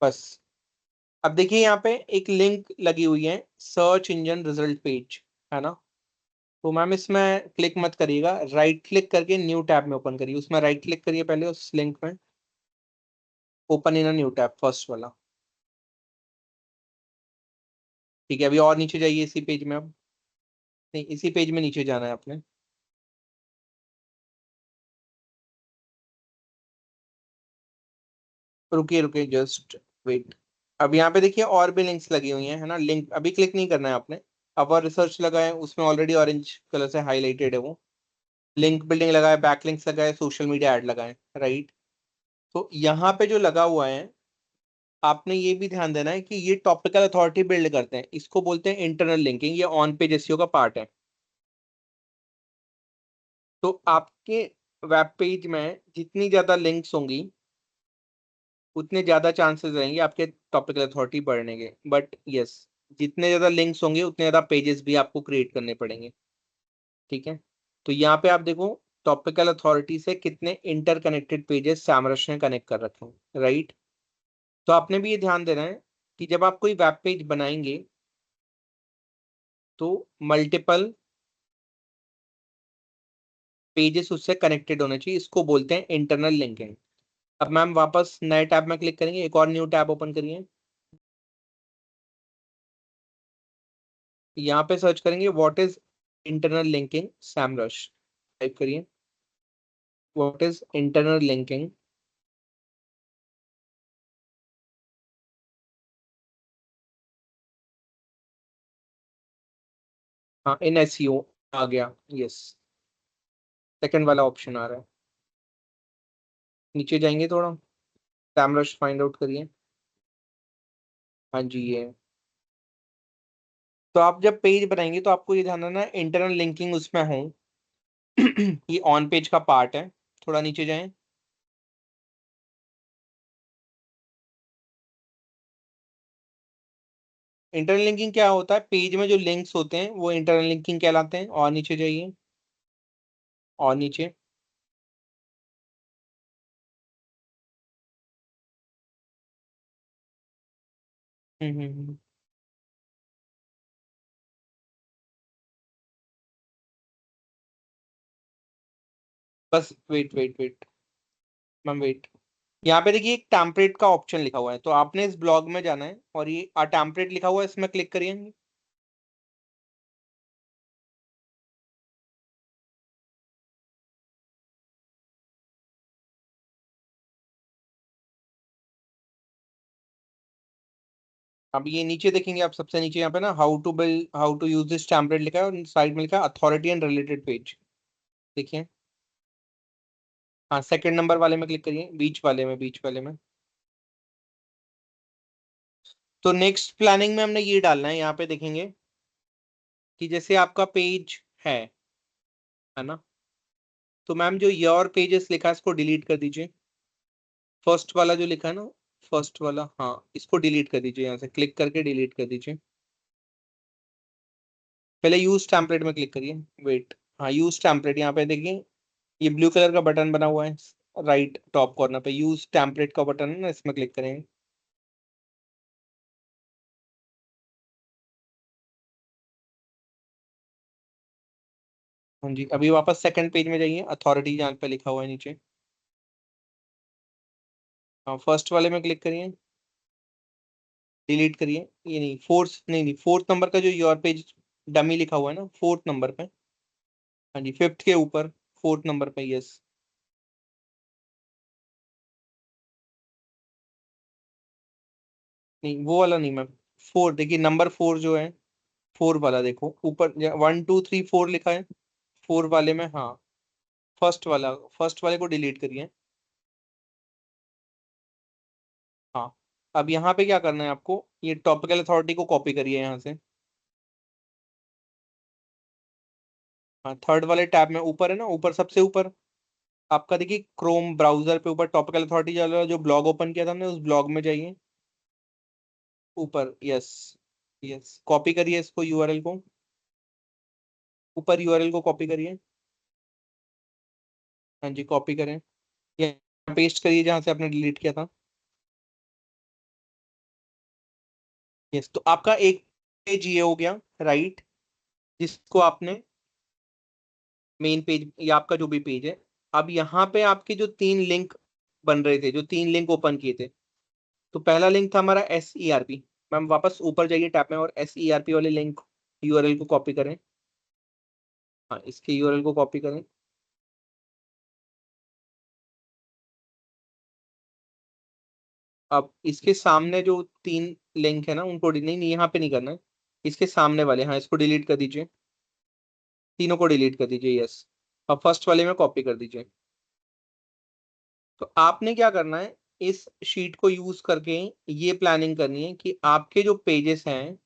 Speaker 1: बस। अब देखिए यहाँ पे एक लिंक लगी हुई है, सर्च इंजन रिजल्ट पेज, है ना। तो मैम इसमें क्लिक मत करिएगा, राइट क्लिक करके न्यू टैब में ओपन करिए, उसमें राइट क्लिक करिए पहले उस लिंक में, open in new tab, first वाला, ठीक है। अभी और नीचे जाइए इसी पेज में, अब नहीं, इसी पेज में नीचे जाना है आपने, रुकिए रुकिए, जस्ट वेट। अब यहाँ पे देखिए और भी लिंक्स लगी हुई हैं, है ना। लिंक अभी क्लिक नहीं करना है आपने, अवर रिसर्च लगा है, उसमें ऑलरेडी ऑरेंज कलर से हाईलाइटेड है वो, लिंक बिल्डिंग लगा है, बैकलिंक्स लगा है, सोशल मीडिया ऐड लगा है, राइट। तो यहाँ पे जो लगा हुआ है, आपने ये भी ध्यान देना है कि ये टॉपिकल अथॉरिटी बिल्ड करते हैं, इसको बोलते हैं इंटरनल लिंकिंग, ये ऑन पेज एसईओ का पार्ट है। तो आपके वेब पेज में जितनी ज्यादा लिंक्स होंगी उतने ज्यादा चांसेस रहेंगे आपके टॉपिकल अथॉरिटी बढ़ने के। बट यस, जितने ज्यादा लिंक्स होंगे उतने ज्यादा पेजेस भी आपको क्रिएट करने पड़ेंगे, ठीक है। तो यहाँ पे आप देखो टॉपिकल अथॉरिटी से कितने इंटरकनेक्टेड पेजेस सैमरश ने कनेक्ट कर रखे हैं, राइट। तो आपने भी ये ध्यान देना है कि जब आप कोई वेब पेज बनाएंगे तो मल्टीपल पेजेस उससे कनेक्टेड होने चाहिए, इसको बोलते हैं इंटरनल लिंकिंग। अब मैम वापस नए टैब में क्लिक करेंगे, एक और न्यू टैब ओपन करिए। यहाँ पे सर्च करेंगे what is internal linking Semrush, type करिए व्हाट इज इंटरनल लिंकिंग। हाँ इन एसईओ आ गया, यस सेकंड वाला ऑप्शन आ रहा है। नीचे जाएंगे थोड़ा, सैमरश फाइंड आउट करिए। हाँ जी ये। तो आप जब पेज बनाएंगे तो आपको ये ध्यान रखना है इंटरनल लिंकिंग उसमें हो। ये ऑन पेज का पार्ट है, थोड़ा नीचे जाएं। इंटरनल लिंकिंग क्या होता है, पेज में जो लिंक्स होते हैं वो इंटरनल लिंकिंग कहलाते हैं। और नीचे जाइए, और नीचे हम्म। बस wait wait wait ma'am wait, यहाँ पे देखिए एक टेम्पलेट का ऑप्शन लिखा हुआ है, तो आपने इस ब्लॉग में जाना है और ये टेम्पलेट लिखा हुआ है इसमें क्लिक करिए। अब ये नीचे देखेंगे आप, सबसे नीचे यहाँ पे ना how to use this template लिखा है और साइड में लिखा है अथॉरिटी एंड रिलेटेड पेज, देखिए। हाँ सेकंड नंबर वाले में क्लिक करिए, बीच वाले में। तो नेक्स्ट प्लानिंग में हमने ये डालना है, यहाँ पे देखेंगे कि जैसे आपका पेज है ना, तो मैम जो योर पेजेस लिखा है इसको डिलीट कर दीजिए। फर्स्ट वाला जो लिखा है ना, फर्स्ट वाला, हाँ इसको डिलीट कर दीजिए, यहाँ से क्लिक करके डिलीट कर दीजिए। पहले यूज टेम्पलेट में क्लिक करिए, वेट, हाँ यूज टेम्पलेट, यहाँ पे देखिए ये ब्लू कलर का बटन बना हुआ है राइट टॉप कॉर्नर पे, यूज टेम्पलेट का बटन है ना, इसमें क्लिक करेंगे। हाँ जी, अभी वापस सेकंड पेज में जाइए, अथॉरिटी जहाँ पे लिखा हुआ है नीचे, हाँ फर्स्ट वाले में क्लिक करिए, डिलीट करिए। ये नहीं, फोर्थ नंबर का जो योर पेज डमी लिखा हुआ है ना, फोर्थ नंबर पे, हाँ जी फिफ्थ के ऊपर फोर्थ नंबर पे, यस। नहीं वो वाला नहीं मैम, फोर देखिए, नंबर फोर जो है, फोर वाला देखो ऊपर, 1 2 3 4 लिखा है, फोर वाले में, हाँ फर्स्ट वाले को डिलीट करिए। हाँ अब यहाँ पे क्या करना है आपको, ये टॉपिकल अथॉरिटी को कॉपी करिए यहाँ से। हाँ थर्ड वाले टैब में ऊपर है ना, ऊपर सबसे ऊपर आपका देखिए क्रोम ब्राउजर पे ऊपर टॉपिकल अथॉरिटी जो ब्लॉग ओपन किया था हमने, उस ब्लॉग में जाइए ऊपर, यस यस, कॉपी करिए इसको यूआरएल को, ऊपर यूआरएल को कॉपी करिए। हाँ जी कॉपी करें, या पेस्ट करिए जहाँ से आपने डिलीट किया था। यस, तो आपका एक पेज ये हो गया राइट, जिसको आपने मेन पेज या आपका जो भी पेज है। अब यहाँ पे आपके जो 3 लिंक बन रहे थे, जो 3 लिंक ओपन किए थे, तो पहला लिंक था हमारा SERP। मैम वापस ऊपर जाइए टैब में और SERP वाले लिंक यूआरएल को कॉपी करें। हाँ इसके यूआरएल को कॉपी करें। अब इसके सामने जो 3 लिंक है ना, उनको नहीं, यहाँ पे नहीं करना है, इसके सामने वाले, हाँ इसको डिलीट कर दीजिए, तीनों को डिलीट कर दीजिए, यस। अब फर्स्ट वाले में कॉपी कर दीजिए। तो आपने क्या करना है, इस शीट को यूज करके ये प्लानिंग करनी है कि आपके जो पेजेस हैं,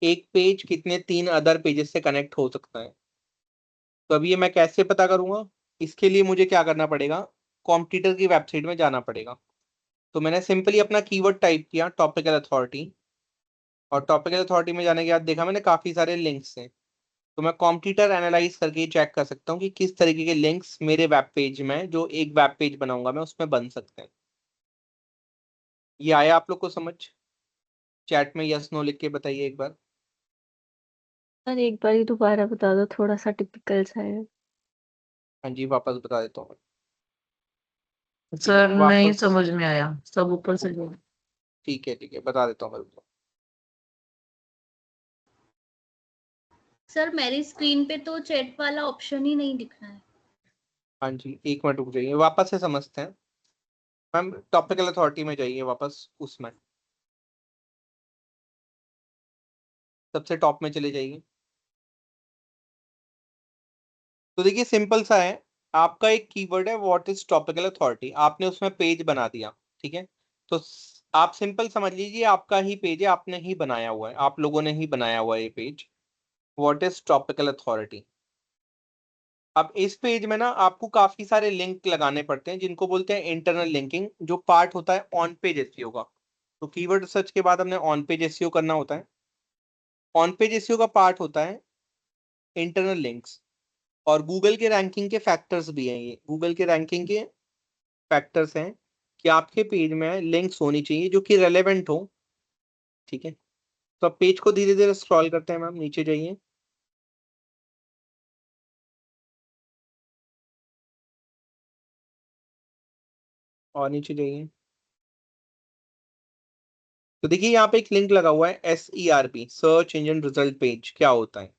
Speaker 1: एक पेज कितने 3 अदर पेजेस से कनेक्ट हो सकता है। तो अब ये मैं कैसे पता करूंगा, इसके लिए मुझे क्या करना पड़ेगा, कॉम्पिटिटर की वेबसाइट में जाना पड़ेगा। तो मैंने सिंपली अपना कीवर्ड टाइप किया टॉपिकल अथॉरिटी, और टॉपिकल अथॉरिटी में जाने के बाद देखा मैंने काफी सारे लिंक्स हैं। तो मैं कॉम्पिटिटर एनालाइज करके चेक कर सकता हूँ कि किस तरीके के लिंक्स मेरे वेब पेज में, जो एक वेब पेज बनाऊंगा मैं, उसमें बन सकते हैं। ये आया आप लोग को समझ? चैट में यस नो लिख के बताइए एक बार।
Speaker 8: सर एक बार ही दोबारा बता दो, थोड़ा सा टिपिकल सा है।
Speaker 1: हाँ जी, वापस बता देता हूँ।
Speaker 6: सर नहीं
Speaker 1: वापस
Speaker 6: समझ में आया, सब ऊपर से जो
Speaker 1: ठीक है बता देता हूँ मैं रुको।
Speaker 5: सर मेरी स्क्रीन पे तो चैट वाला ऑप्शन ही नहीं दिख रहा है।
Speaker 1: हाँ जी, 1 मिनट रुक जाइए, वापस से समझते हैं। मैम टॉपिकल अथॉरिटी में जाइए वापस, उसमें सबसे टॉप में चले जाइए। तो देखिए सिंपल सा है, आपका एक कीवर्ड है व्हाट इज टॉपिकल अथॉरिटी, आपने उसमें पेज बना दिया, ठीक है। तो आप सिंपल समझ लीजिए आपका ही पेज है, आपने ही बनाया हुआ है, आप लोगों ने ही बनाया हुआ है ये page, what is topical authority. अब इस पेज में ना आपको काफी सारे लिंक लगाने पड़ते हैं, जिनको बोलते हैं इंटरनल लिंकिंग, जो पार्ट होता है ऑन पेज एसईओ का। तो कीवर्ड सर्च के बाद हमने ऑन पेज एसईओ करना होता है। ऑन पेज एसईओ का पार्ट होता है इंटरनल लिंक्स, और गूगल के रैंकिंग के फैक्टर्स भी हैं, ये गूगल के रैंकिंग के फैक्टर्स हैं कि आपके पेज में लिंक्स होनी चाहिए जो कि रेलेवेंट हो, ठीक है। तो अब पेज को धीरे धीरे स्क्रॉल करते हैं मैम, नीचे जाइए। और नीचे जाइए, तो देखिए यहाँ पे एक लिंक लगा हुआ है SERP, search engine result page, क्या होता है,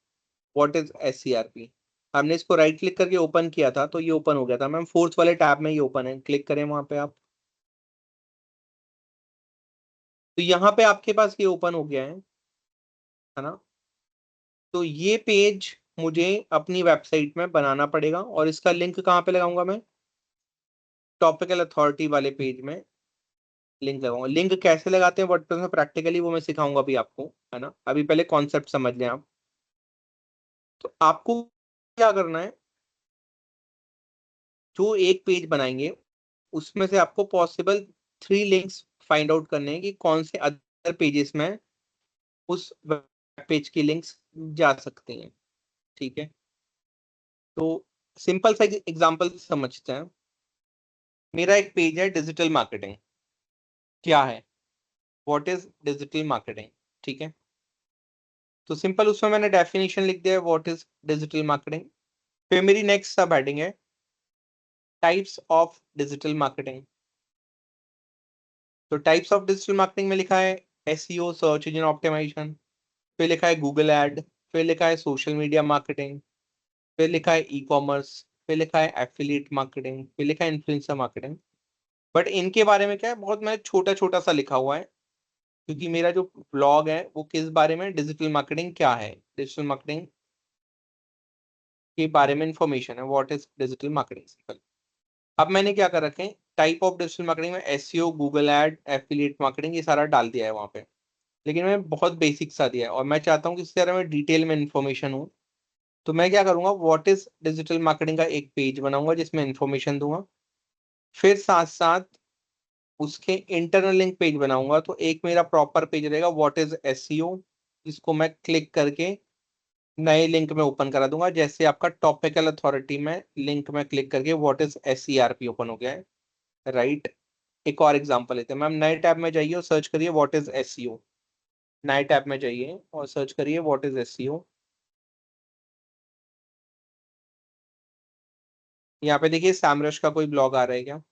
Speaker 1: व्हाट इज SERP। हमने इसको राइट क्लिक करके ओपन किया था तो ये ओपन हो गया था मैम, फोर्थ वाले टैब में ये ओपन है, क्लिक करें वहां पे आप। तो यहाँ पे आपके पास ये ओपन हो गया है ना। तो ये पेज मुझे अपनी वेबसाइट में बनाना पड़ेगा, और इसका लिंक कहाँ पे लगाऊंगा मैं, टॉपिकल अथॉरिटी वाले पेज में लिंक लगाऊंगा। लिंक कैसे लगाते हैं वर्डप्रेस में प्रैक्टिकली, वो मैं सिखाऊंगा अभी आपको, है ना। अभी पहले कॉन्सेप्ट समझ लें आप। तो आपको क्या करना है, जो एक पेज बनाएंगे उसमें से आपको पॉसिबल 3 लिंक्स फाइंड आउट करने हैं कि कौन से अदर पेजेस में उस वेब पेज की लिंक्स जा सकती हैं, ठीक है। तो सिंपल सा एग्जांपल समझते हैं। मेरा एक पेज है डिजिटल मार्केटिंग, क्या है, व्हाट इज डिजिटल मार्केटिंग, ठीक है। तो सिंपल उसमें मैंने डेफिनेशन लिख दिया है व्हाट इज डिजिटल मार्केटिंग। फिर मेरी नेक्स्ट सब हेडिंग है टाइप्स ऑफ डिजिटल मार्केटिंग। तो टाइप्स ऑफ डिजिटल मार्केटिंग में लिखा है एसईओ, सर्च इंजन ऑप्टिमाइजेशन, फिर लिखा है गूगल एड, फिर लिखा है सोशल मीडिया मार्केटिंग, फिर लिखा है ई कॉमर्स, फिर लिखा है एफिलिएट मार्केटिंग, फिर लिखा है इन्फ्लुएंसर मार्केटिंग। बट इनके बारे में क्या है, बहुत मैंने छोटा छोटा सा लिखा हुआ है, क्योंकि मेरा जो ब्लॉग है वो किस बारे में, डिजिटल मार्केटिंग क्या है, डिजिटल मार्केटिंग के बारे में इंफॉर्मेशन है, what is digital marketing simple. अब मैंने क्या कर रखे हैं, टाइप ऑफ डिजिटल मार्केटिंग में SEO, Google ad, affiliate marketing, ये सारा डाल दिया है वहां पे। लेकिन मैं बहुत बेसिक सा दिया है, और मैं चाहता हूँ कि इसके बारे में डिटेल में इन्फॉर्मेशन हो। तो मैं क्या करूंगा, व्हाट इज डिजिटल मार्केटिंग का एक पेज बनाऊंगा जिसमें इन्फॉर्मेशन दूंगा। फिर साथ साथ उसके इंटरनल लिंक पेज बनाऊंगा, तो एक मेरा प्रॉपर पेज रहेगा व्हाट इज एसईओ, जिसको मैं क्लिक करके नए लिंक में ओपन करा दूंगा। जैसे आपका टॉपिकल अथॉरिटी में लिंक में क्लिक करके व्हाट इज SERP ओपन हो गया है, राइट। एक और एग्जांपल लेते हैं मैम, नए टैब में जाइए और सर्च करिए व्हाट इज SEO। नए टैब में जाइए और सर्च करिए व्हाट इज SEO। यहाँ पे देखिए सैमरश का कोई ब्लॉग आ रहा है क्या,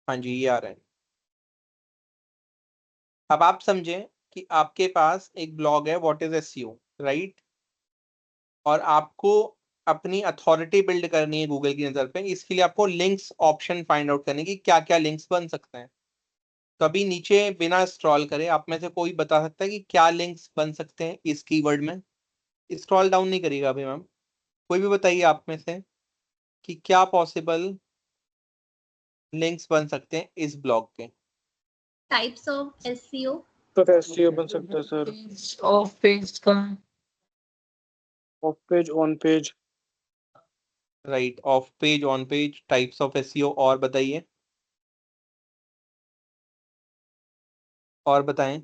Speaker 1: हाँ जी ये आ रहा है। अब आप समझें कि आपके पास एक ब्लॉग है व्हाट इज SEO, राइट। और आपको अपनी अथॉरिटी बिल्ड करनी है गूगल की नज़र पे, इसके लिए आपको लिंक्स ऑप्शन फाइंड आउट करने की, क्या क्या लिंक्स बन सकते हैं। तो अभी नीचे बिना स्क्रॉल करे आप में से कोई बता सकता है कि क्या लिंक्स बन सकते हैं इस कीवर्ड में। स्क्रॉल डाउन नहीं करिएगा अभी मैम, कोई भी बताइए आप में से कि क्या पॉसिबल लिंक्स बन सकते हैं इस ब्लॉग के।
Speaker 5: टाइप्स ऑफ एसईओ,
Speaker 9: तो एसईओ बन सकता है सर,
Speaker 6: ऑफ पेज का,
Speaker 9: of page, on page,
Speaker 1: right, of page, on page, types of SEO, और बताइए, और बताएं,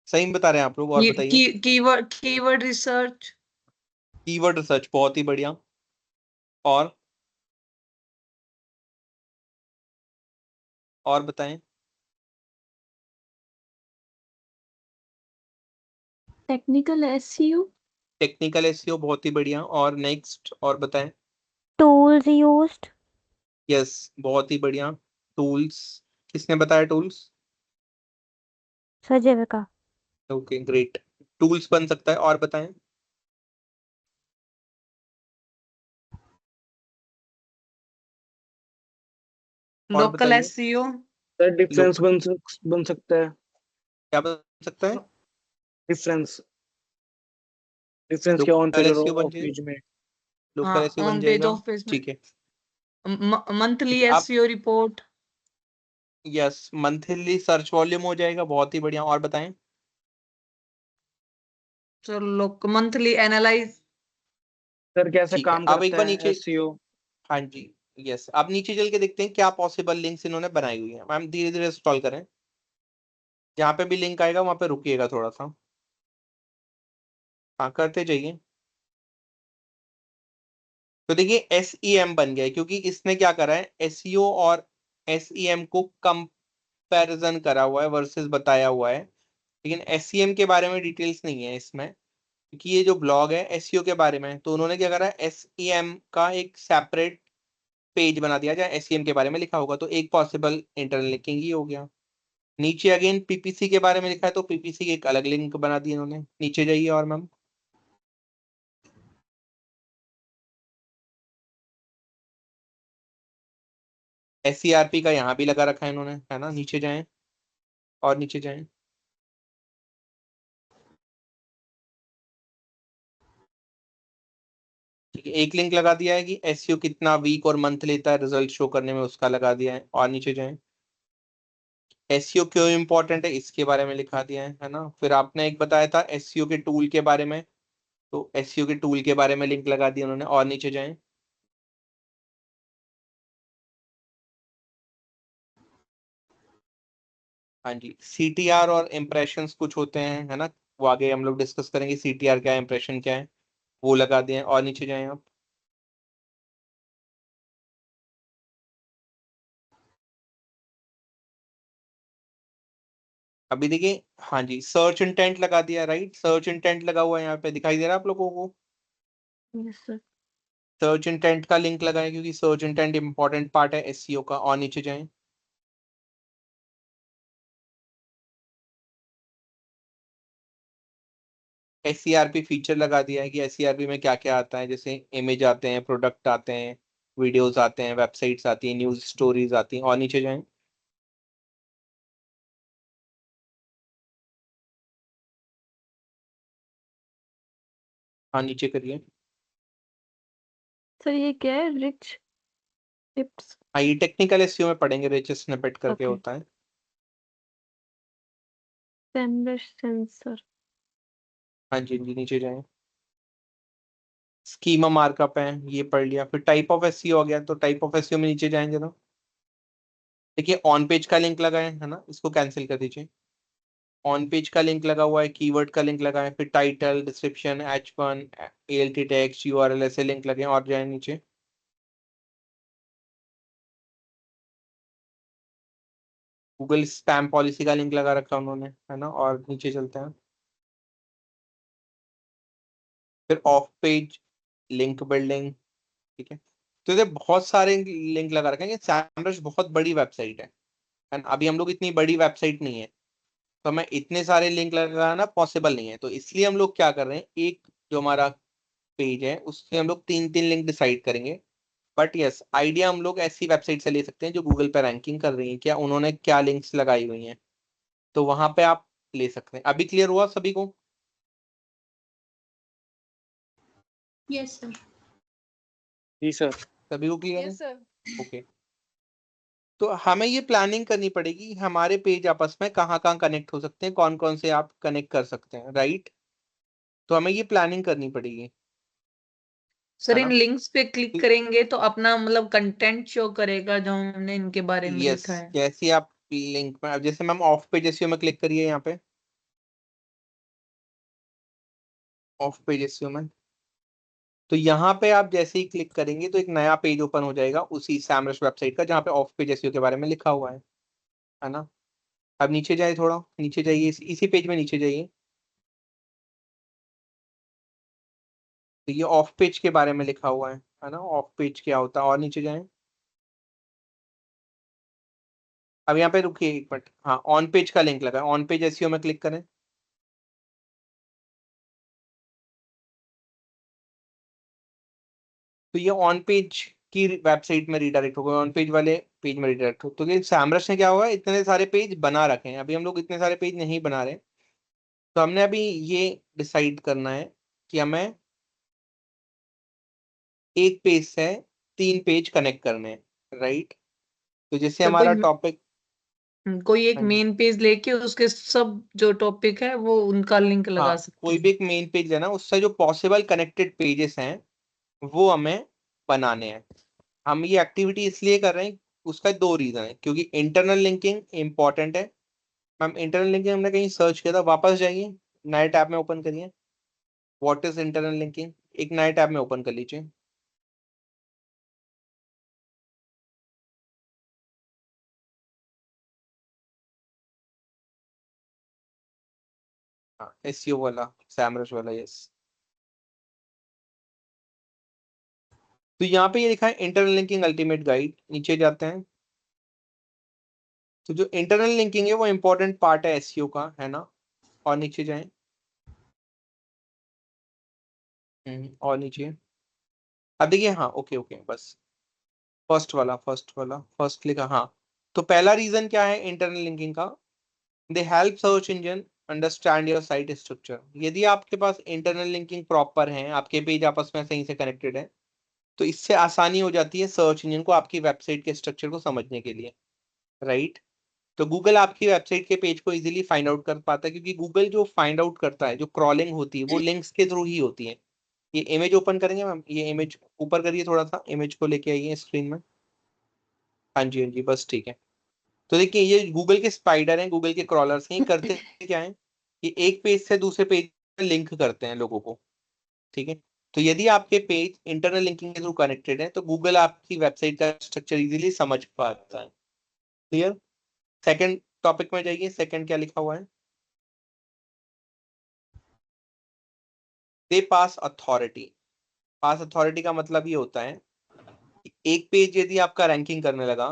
Speaker 1: सही में बता रहे हैं आप लोग, और बताइए।
Speaker 6: कीवर्ड रिसर्च,
Speaker 1: कीवर्ड रिसर्च, बहुत ही बढ़िया। और बताएं,
Speaker 8: टेक्निकल एसईओ,
Speaker 1: टेक्निकल एसईओ बहुत ही बढ़िया। और नेक्स्ट और बताएं।
Speaker 3: टूल्स यूज्ड,
Speaker 1: यस, बहुत ही बढ़िया। टूल्स, किसने बताया टूल्स?
Speaker 3: सजीविका,
Speaker 1: ओके ग्रेट, टूल्स बन सकता है। और बताएं। और
Speaker 6: लोकल
Speaker 1: बताइए,
Speaker 6: एसईओ,
Speaker 9: सर डिफरेंस
Speaker 1: लोकल
Speaker 9: बन सकता है।
Speaker 1: क्या बन सकता है?
Speaker 9: डिफरेंस डिफरेंस क्या ऑन
Speaker 1: लोकल
Speaker 9: पेज और
Speaker 1: एसईओ बन
Speaker 9: ऑफ
Speaker 1: जाएगा।
Speaker 9: पेज में।
Speaker 1: लोकल
Speaker 6: हाँ
Speaker 1: एसईओ बन
Speaker 6: ऑन पेज
Speaker 1: जाएगा।
Speaker 6: ऑफ पेज में,
Speaker 1: ठीक है,
Speaker 6: मंथली
Speaker 1: ठीक है। आप
Speaker 6: SEO report,
Speaker 1: yes, monthly search volume हो जाएगा। बहुत ही बढ़िया। और बताएं।
Speaker 6: चलो मंथली एनालाइज,
Speaker 9: सर कैसे
Speaker 1: ठीक है,
Speaker 9: काम
Speaker 1: अब एक
Speaker 9: करता
Speaker 1: बार
Speaker 9: है
Speaker 1: नीचे।
Speaker 9: एसईओ।
Speaker 1: हाँ जी, यस, अब नीचे चल के देखते हैं क्या पॉसिबल लिंक्स इन्होंने बनाई हुई है। मैम धीरे धीरे स्क्रॉल करें, जहाँ पे भी लिंक आएगा वहां पे रुकिएगा थोड़ा सा। हाँ, करते जाइए। तो देखिए SEM बन गया है, क्योंकि इसने क्या करा है, SEO और SEM को कंपैरिजन करा हुआ है, वर्सेस बताया हुआ है। लेकिन SEM के बारे में डिटेल्स नहीं है इसमें, क्योंकि ये जो ब्लॉग है SEO के बारे में, तो उन्होंने क्या करा है, SEM का एक सेपरेट पेज बना दिया जहाँ SEM के बारे में लिखा होगा। तो एक पॉसिबल इंटरनल लिंकिंग ही हो गया। नीचे अगेन PPC के बारे में लिखा है, तो PPC की एक अलग लिंक बना दी इन्होंने। नीचे जाइए। और मैम SERP का यहाँ भी लगा रखा है इन्होंने, है ना। नीचे जाएं, और नीचे जाएं। ठीक है, एक लिंक लगा दिया है कि SEO कितना वीक और मंथ लेता है रिजल्ट शो करने में, उसका लगा दिया है। और नीचे जाएं। SEO क्यों इंपॉर्टेंट है इसके बारे में लिखा दिया है ना। फिर आपने एक बताया था SEO के टूल के बारे में, तो SEO के टूल के बारे में लिंक लगा दिया उन्होंने। और नीचे जाएं। हाँ जी, CTR और इम्प्रेशंस कुछ होते हैं, है ना। वो आगे हम लोग डिस्कस करेंगे, CTR क्या है, इम्प्रेशन क्या है, वो लगा दिए हैं। और नीचे जाएं आप। अभी देखिए, हाँ जी, सर्च इंटेंट लगा दिया, राइट। सर्च इंटेंट लगा हुआ है, यहाँ पे दिखाई दे रहा है आप लोगों को।
Speaker 8: Yes sir.
Speaker 1: सर्च इंटेंट का लिंक लगा है, क्योंकि सर्च इंटेंट इंपॉर्टेंट पार्ट है SEO का। और नीचे जाएं। SERP फीचर लगा दिया है कि SERP में क्या क्या आता है, जैसे इमेज आते हैं, प्रोडक्ट आते हैं, वीडियोस आते हैं, वेबसाइट्स आती हैं, न्यूज स्टोरीज आती हैं। और नीचे जाएं। हाँ, नीचे करिए।
Speaker 8: सर ये क्या है, रिच टिप्स?
Speaker 1: हाँ, ये टेक्निकल SEO में पढ़ेंगे, रिच स्निपेट करके
Speaker 8: ओके।
Speaker 1: होता है।
Speaker 8: Semrush sensor.
Speaker 1: हाँ जी, जी, नीचे जाएं। स्कीमा मार्कअप है, ये पढ़ लिया। फिर टाइप ऑफ SEO हो गया, तो टाइप ऑफ SEO में नीचे जाएंगे ना। देखिए ऑन पेज का लिंक लगा है ना, इसको कैंसिल कर दीजिए। ऑन पेज का लिंक लगा हुआ है, कीवर्ड का लिंक लगा है, फिर title, description, H1, ALT text, URL, ऐसे लिंक लगे हैं। और जाए नीचे। गूगल स्पैम पॉलिसी का लिंक लगा रखा उन्होंने, है ना। और नीचे चलते हैं। फिर ऑफ पेज लिंक बिल्डिंग। ठीक है, तो ये बहुत सारे लिंक लगा रखे हैं। सैमरश बहुत बड़ी वेबसाइट है ना। अभी हम लोग इतनी बड़ी वेबसाइट नहीं है, तो हमें इतने सारे लिंक लगाना पॉसिबल नहीं है। तो इसलिए हम लोग क्या कर रहे हैं, एक जो हमारा पेज है उससे हम लोग 3-3 लिंक डिसाइड करेंगे। बट यस, आइडिया हम लोग ऐसी वेबसाइट से ले सकते हैं जो गूगल पे रैंकिंग कर रही है, क्या उन्होंने क्या लिंक्स लगाई हुई हैं, तो वहां पे आप ले सकते हैं। अभी क्लियर हुआ सभी को?
Speaker 5: Yes sir.
Speaker 9: जी सर।
Speaker 1: सभी को क्लियर है?
Speaker 10: Yes sir.
Speaker 1: ओके। तो हमें ये प्लानिंग करनी पड़ेगी, हमारे पेज आपस में कहाँ कहाँ कनेक्ट हो सकते हैं, कौन कौन से आप कनेक्ट कर सकते हैं, राइट। तो हमें ये प्लानिंग करनी पड़ेगी,
Speaker 6: सर
Speaker 1: है
Speaker 6: इन
Speaker 1: ना।
Speaker 6: लिंक्स पे क्लिक करेंगे तो अपना मतलब कंटेंट शो करेगा जो हमने इनके बारे में
Speaker 1: यस,
Speaker 6: लिखा है।
Speaker 1: जैसे आप लिंक में, अब जैसे मैम ऑफ पेज एसईओ में क्लिक करिए, यहाँ पे ऑफ पेज एसईओ में, तो यहाँ पे आप जैसे ही क्लिक करेंगे तो एक नया पेज ओपन हो जाएगा उसी सैमरश वेबसाइट का, जहाँ पे ऑफ पेज एसईओ के बारे में लिखा हुआ है ना। अब नीचे जाइए, थोड़ा नीचे जाइए, इसी पेज में नीचे जाइए। तो ये ऑफ पेज के बारे में लिखा हुआ है ना, ऑफ पेज क्या होता है। और नीचे जाएं, अब यहाँ पे रुकिए एक मिनट, हाँ ऑन पेज का लिंक लगा है, ऑन पेज एसईओ में क्लिक करें। तो ये ऑन पेज की वेबसाइट में रिडायरेक्ट होगा, ऑन पेज वाले पेज में रिडायरेक्ट हो। तो ये सैमरस ने क्या होगा, इतने सारे पेज बना रखे हैं, अभी हम लोग इतने सारे पेज नहीं बना रहे। तो हमने अभी ये डिसाइड करना है कि हमें एक पेज से 3 पेज कनेक्ट करने हैं, राइट। तो जैसे
Speaker 6: तो
Speaker 1: हमारा टॉपिक,
Speaker 6: कोई एक
Speaker 1: हाँ जी,
Speaker 6: मेन पेज लेके उसके सब जो टॉपिक है वो उनका लिंक लगा
Speaker 1: हाँ
Speaker 6: सकते
Speaker 1: कोई भी
Speaker 6: हैं।
Speaker 1: एक मेन पेज लेना, उससे जो पॉसिबल कनेक्टेड पेजेस हैं वो हमें बनाने हैं। हम ये एक्टिविटी इसलिए कर रहे हैं, उसका 2 रीजन है, क्योंकि इंटरनल लिंकिंग इंपॉर्टेंट है। मैम इंटरनल लिंकिंग हमने कहीं सर्च किया था, वापस जाइए, नए टैब में ओपन करिए, व्हाट इज इंटरनल लिंकिंग, एक नए टैब में ओपन कर लीजिए। हाँ एसईओ वाला, सैमरस वाला, यस। तो यहाँ पे ये लिखा है इंटरनल लिंकिंग अल्टीमेट गाइड, नीचे जाते हैं। तो जो इंटरनल लिंकिंग है वो इंपॉर्टेंट पार्ट है एसईओ का, है ना। और नीचे जाएं, और नीचे, अब देखिए, हाँ ओके ओके, बस फर्स्ट क्लिक, हाँ। तो पहला रीजन क्या है इंटरनल लिंकिंग का, they help search engine understand your site structure. यदि आपके पास इंटरनल लिंकिंग प्रॉपर है, आपके पेज आपस में सही से कनेक्टेड है, तो इससे आसानी हो जाती है सर्च इंजन को आपकी वेबसाइट के स्ट्रक्चर को समझने के लिए, राइट। तो गूगल आपकी वेबसाइट के पेज को इजीली फाइंड आउट कर पाता है, क्योंकि गूगल जो फाइंड आउट करता है, जो क्रॉलिंग होती है वो लिंक्स के थ्रू ही होती है। ये इमेज ओपन करेंगे मैम, ये इमेज ऊपर करिए, थोड़ा सा इमेज को लेके आइए स्क्रीन में। हाँ जी, हाँ जी, बस ठीक है। तो देखिए ये गूगल के स्पाइडर हैं, गूगल के क्रॉलर्स हैं, ये करते क्या है, ये एक पेज से दूसरे पेज में लिंक करते हैं लोगों को, ठीक है। तो यदि आपके पेज इंटरनल लिंकिंग के थ्रू कनेक्टेड है, तो गूगल आपकी वेबसाइट का स्ट्रक्चर इजीली समझ पाता है। क्लियर। सेकंड टॉपिक में जाइए, सेकंड क्या लिखा हुआ है, दे पास अथॉरिटी। पास अथॉरिटी का मतलब ये होता है कि एक पेज यदि आपका रैंकिंग करने लगा,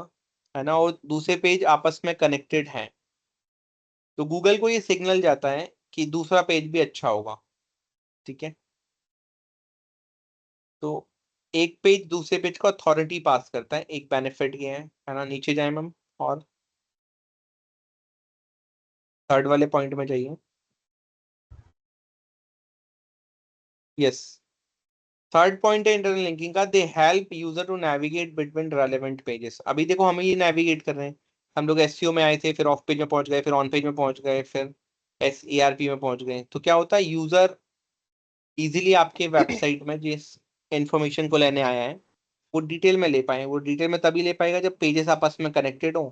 Speaker 1: है ना, और दूसरे पेज आपस में कनेक्टेड हैं, तो गूगल को ये सिग्नल जाता है कि दूसरा पेज भी अच्छा होगा, ठीक है। तो एक पेज दूसरे पेज को अथॉरिटी पास करता है, एक बेनिफिट ये है ना। नीचे जाए मैम, और थर्ड वाले पॉइंट में जाइए, यस। थर्ड पॉइंट है इंटरनल लिंकिंग का, they help user to navigate between relevant pages. अभी देखो हमें ये नेविगेट कर रहे हैं, हम लोग एसईओ में आए थे, फिर ऑफ पेज में पहुंच गए, फिर ऑन पेज में पहुंच गए, फिर एसईआरपी में पहुंच गए। तो क्या होता है, यूजर इजीली आपके वेबसाइट में जिस इंफॉर्मेशन को लेने आया है वो डिटेल में ले पाए। वो डिटेल में तभी ले पाएगा जब पेजेस आपस में कनेक्टेड हो।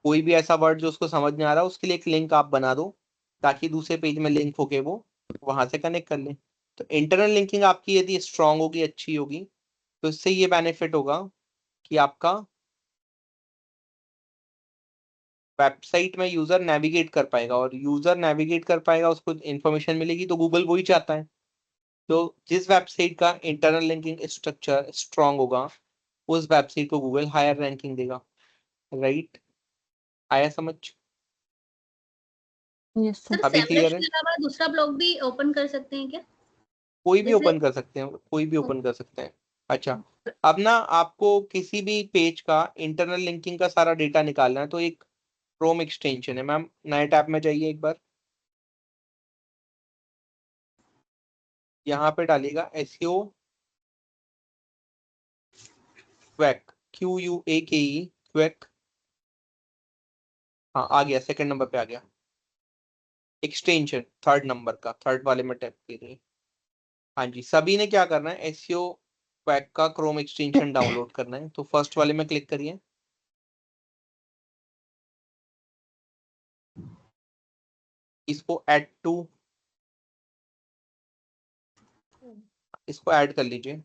Speaker 1: कोई भी ऐसा वर्ड जो उसको समझ में आ रहा है, उसके लिए एक लिंक आप बना दो, ताकि दूसरे पेज में लिंक होके वो वहां से कनेक्ट कर ले। तो इंटरनल लिंकिंग आपकी यदि स्ट्रांग होगी, अच्छी होगी, तो इससे ये बेनिफिट होगा कि आपका वेबसाइट में यूजर नेविगेट कर पाएगा, और यूजर नेविगेट कर पाएगा, उसको इन्फॉर्मेशन मिलेगी, तो गूगल वही चाहता है। तो जिस वेबसाइट का इंटरनल लिंकिंग स्ट्रक्चर स्ट्रांग होगा, उस वेबसाइट को गूगल हायर रैंकिंग देगा, राइट। आया समझ,
Speaker 8: यस सर।
Speaker 5: सर
Speaker 1: अभी
Speaker 5: सैमरस
Speaker 1: क्लियर है।
Speaker 5: के अलावा दूसरा ब्लॉग भी ओपन कर सकते हैं क्या?
Speaker 1: कोई भी
Speaker 5: जैसे
Speaker 1: ओपन कर सकते हैं, कोई भी ओपन कर सकते हैं। अच्छा, अब ना आपको किसी भी पेज का इंटरनल लिंकिंग का सारा डेटा निकालना है, तो एक क्रोम एक्सटेंशन है मैम, नए टैब में जाइए एक बार, यहाँ पे डालिएगा एसईओ क्वेक, QUAKE क्वेक। हाँ आ गया, सेकंड नंबर पे आ गया एक्सटेंशन, थर्ड नंबर का, थर्ड वाले में टैप कीजिए। हाँ जी, सभी ने क्या करना है, एसईओ क्वेक का क्रोम एक्सटेंशन डाउनलोड करना है। तो फर्स्ट वाले में क्लिक करिए, इसको ऐड टू, इसको ऐड कर लीजिए,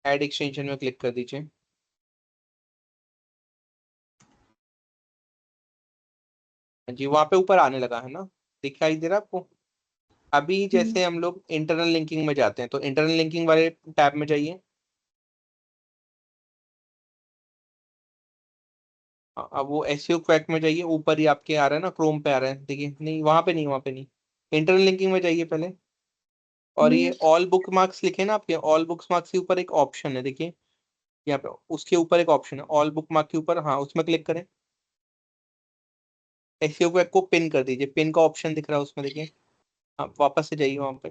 Speaker 1: ऐड एक्सटेंशन में क्लिक कर दीजिए। हाँ जी, वहां पे ऊपर आने लगा है ना, दिखाई दे रहा है आपको। अभी जैसे हम लोग इंटरनल लिंकिंग में जाते हैं, तो इंटरनल लिंकिंग वाले टैब में जाइए। अब वो एसईओ क्वैक में जाइए, ऊपर ही आपके आ रहा है ना, क्रोम पे आ रहा है, देखिए। नहीं, वहां पे नहीं, वहां पे नहीं, इंटरनल लिंकिंग में जाइए पहले। और ये ऑल बुक मार्क्स लिखे ना आपके, ऑल बुक्स मार्क्स के ऊपर एक ऑप्शन है, देखिए यहाँ पे उसके ऊपर एक ऑप्शन है ऑल बुक मार्क के ऊपर, हाँ उसमें क्लिक करें। एसईओ क्वैक को पिन कर दीजिए, पिन का ऑप्शन दिख रहा है उसमें, देखिए। आप वापस से जाइए वहां पे,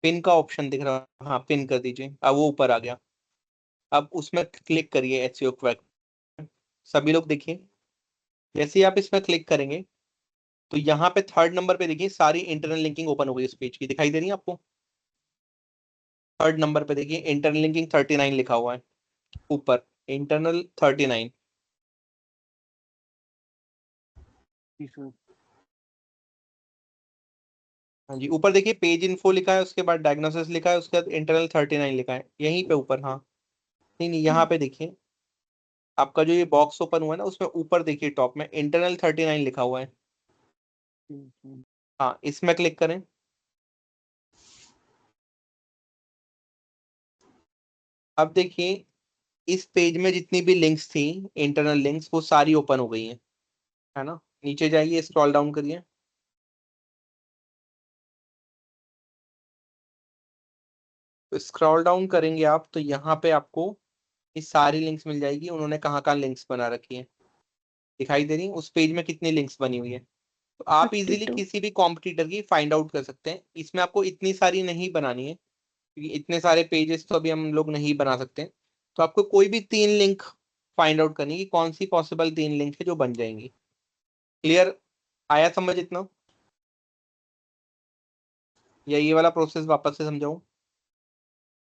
Speaker 1: पिन का ऑप्शन दिख रहा है, हाँ पिन कर दीजिए, अब वो ऊपर आ गया। अब उसमें क्लिक करिए एसईओ क्वैक, सभी लोग देखिए। जैसे ही आप इसमें क्लिक करेंगे तो यहाँ पे थर्ड नंबर पे देखिए सारी इंटरनल लिंकिंग ओपन हो गई, इस पेज की दिखाई दे रही है आपको। थर्ड नंबर पे देखिए इंटरनल लिंकिंग 39 लिखा हुआ है ऊपर, इंटरनल 39।
Speaker 9: जी सर।
Speaker 1: हाँ जी, ऊपर देखिए पेज इन्फो लिखा है, उसके बाद डायग्नोसिस लिखा है, उसके बाद इंटरनल 39 लिखा है यहीं पे ऊपर। हाँ नहीं नहीं, यहाँ पे देखिए आपका जो ये बॉक्स ओपन हुआ है ना, उसमें ऊपर देखिए टॉप में इंटरनल 39 लिखा हुआ है। हाँ इसमें क्लिक करें। अब देखिए इस पेज में जितनी भी लिंक्स थी, इंटरनल लिंक्स, वो सारी ओपन हो गई हैं, है ना। नीचे जाइए, स्क्रॉल डाउन करिए। तो स्क्रॉल डाउन करेंगे आप तो यहाँ पे आपको ये सारी लिंक्स मिल जाएगी, उन्होंने कहाँ कहाँ लिंक्स बना रखी है, दिखाई दे रही है उस पेज में कितनी लिंक्स बनी हुई है। तो आप इजीली
Speaker 8: 52
Speaker 1: किसी भी कॉम्पिटिटर की फाइंड आउट कर सकते हैं। इसमें आपको इतनी सारी नहीं बनानी है, क्योंकि इतने सारे पेजेस तो अभी हम लोग नहीं बना सकते। तो आपको कोई भी 3 लिंक फाइंड आउट करनी है कि कौन सी पॉसिबल 3 लिंक है जो बन जाएंगी। क्लियर आया समझ इतना, या ये वाला प्रोसेस वापस से समझाऊं?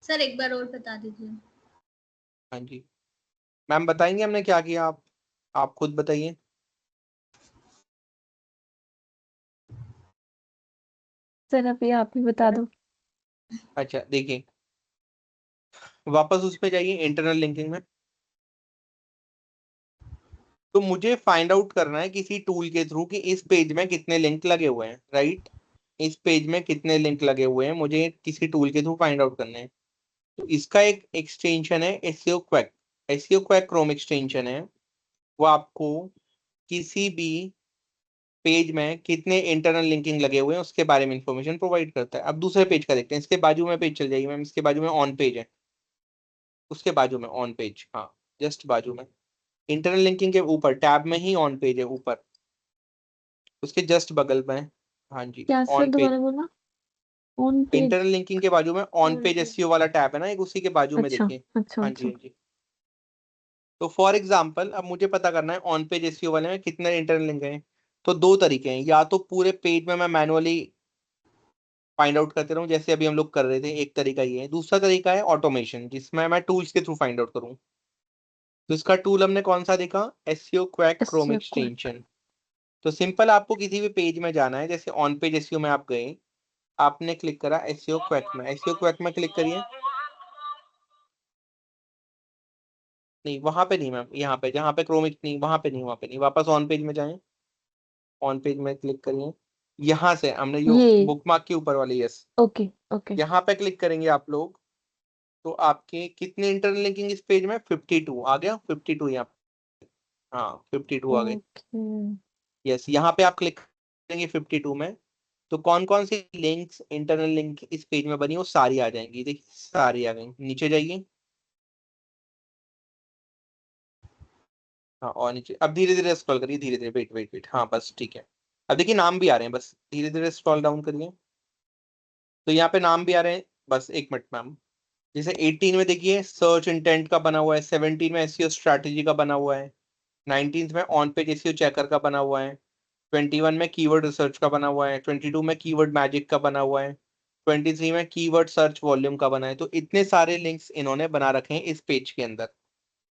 Speaker 5: सर एक बार और बता दीजिए।
Speaker 1: हाँ जी मैम, बताएंगे हमने क्या किया, आप खुद बताइए।
Speaker 8: सर अभी आप ही बता दो।
Speaker 1: अच्छा देखिए, वापस उस पे जाइए इंटरनल लिंकिंग में। तो मुझे फाइंड आउट करना है किसी टूल के थ्रू कि इस पेज में कितने लिंक लगे हुए हैं, राइट। इस पेज में कितने लिंक लगे हुए हैं मुझे किसी टूल के थ्रू फाइंड आउट करने हैं। तो इसका एक एक्सटेंशन है SEO quack, SEO quake Chrome extension है। वो आपको किसी भी पेज में कितने इंटरनल लिंकिंग लगे हुए हैं उसके बारे में इंफॉर्मेशन प्रोवाइड करता है। अब दूसरे पेज का देखते हैं, इसके बाजू में पेज चल जाइए मैम, इसके बाजू में ऑन पेज है, उसके बाजू में ऑन पेज, हाँ जस्ट बाजू में, इंटरनल लिंकिंग के ऊपर टैब में ही ऑन पेज है ऊपर, उसके जस्ट बगल में। हाँ जी
Speaker 8: क्या सर
Speaker 1: ऑन पेज,
Speaker 8: दोबारा बोलना? On page?
Speaker 1: इंटरनल लिंकिंग के बाजू में ऑन पेज एसईओ वाला टैब है ना एक, उसी के बाजू में
Speaker 8: अच्छा
Speaker 1: देखिए।
Speaker 8: अच्छा
Speaker 1: हाँ जी
Speaker 8: अच्छा।
Speaker 1: हाँ जी। तो फॉर एग्जाम्पल अब मुझे पता करना है ऑन पेज एसईओ वाले में कितने इंटरनल लिंक हैं। तो दो तरीके हैं, या तो पूरे पेज में मैं मैनुअली फाइंड आउट करते रहूं जैसे अभी हम लोग कर रहे थे, एक तरीका ये है। दूसरा तरीका है ऑटोमेशन, जिसमें मैं टूल्स के थ्रू फाइंड आउट करूं। तो इसका टूल हमने कौन सा देखा, SEO quake Chrome
Speaker 8: SEO quack.
Speaker 1: Extension. तो सिंपल आपको किसी भी पेज में जाना है, जैसे ऑन पेज एसईओ में आप गए, आपने क्लिक करा एसईओ क्वैक में, एसईओ क्वैक में क्लिक करिए। नहीं वहां पे नहीं मैम, यहाँ पे जहाँ पे क्रोमिक नहीं, वहां पे नहीं, वहां पे नहीं, वापस ऑन पेज में जाएं, ऑन पेज में क्लिक करिए। यहाँ से हमने जो
Speaker 8: ये
Speaker 1: बुकमार्क के ऊपर वाली, यस,
Speaker 8: ओके ओके।
Speaker 1: यहाँ पे क्लिक करेंगे आप लोग। तो आपके कितने इंटरनल लिंकिंग इस पेज में, 52 आ गया, 52 यहाँ पे, हाँ 52 आ गए।
Speaker 8: ओके
Speaker 1: यस, यहाँ पे आप क्लिक करेंगे 52 में, तो कौन कौन सी लिंक्स इंटरनल लिंक इस पेज में बनी वो सारी आ जाएंगी, देखिए सारी आ गई। नीचे जाइए, हाँ और नीचे, अब धीरे धीरे स्क्रॉल करिए, धीरे धीरे, वेट वेट वेट, हाँ बस ठीक है। अब देखिए नाम भी आ रहे हैं, बस धीरे धीरे स्क्रॉल डाउन करिए। तो यहाँ पे नाम भी आ रहे हैं, बस एक मिनट मैम। जैसे 18 में देखिए सर्च इंटेंट का बना हुआ है, 17 में एसईओ स्ट्रैटेजी का बना हुआ है, 19 में ऑन पेज एसईओ चेकर का बना हुआ है, 21 में कीवर्ड रिसर्च का बना हुआ है, 22 में कीवर्ड मैजिक का बना हुआ है, 23 में कीवर्ड सर्च वॉल्यूम का बना है। तो इतने सारे लिंक्स इन्होंने बना रखे हैं इस पेज के अंदर।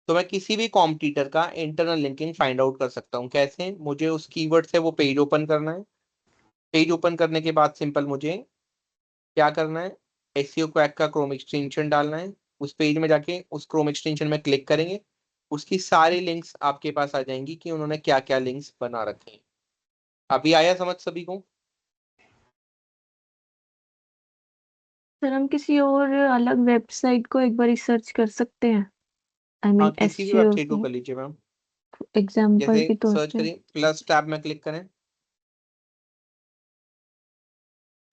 Speaker 1: तो मैं किसी भी कॉम्पिटिटर का इंटरनल लिंकिंग फाइंड आउट कर सकता हूँ। कैसे, मुझे उस कीवर्ड से वो पेज ओपन करना है। पेज ओपन करने के बाद सिंपल मुझे क्या करना है, एसईओ क्वैक का क्रोम एक्सटेंशन डालना है। उस पेज में जाके उस क्रोम एक्सटेंशन में क्लिक करेंगे, उसकी सारी लिंक्स आपके पास आ जाएंगी कि उन्होंने क्या क्या लिंक्स बना रखे हैं। अभी आया समझ सभी को?
Speaker 8: सर हम किसी और अलग वेबसाइट को एक बार सर्च कर सकते हैं। आई
Speaker 1: हाँ
Speaker 8: मीन
Speaker 1: किसी भी
Speaker 8: एसईओ
Speaker 1: वेबसाइट को कर लीजिए मैम।
Speaker 8: एग्जाम्पल
Speaker 1: जैसे
Speaker 8: के तौर
Speaker 1: सर्च
Speaker 8: पे।
Speaker 1: करिए, प्लस टैब में क्लिक करें,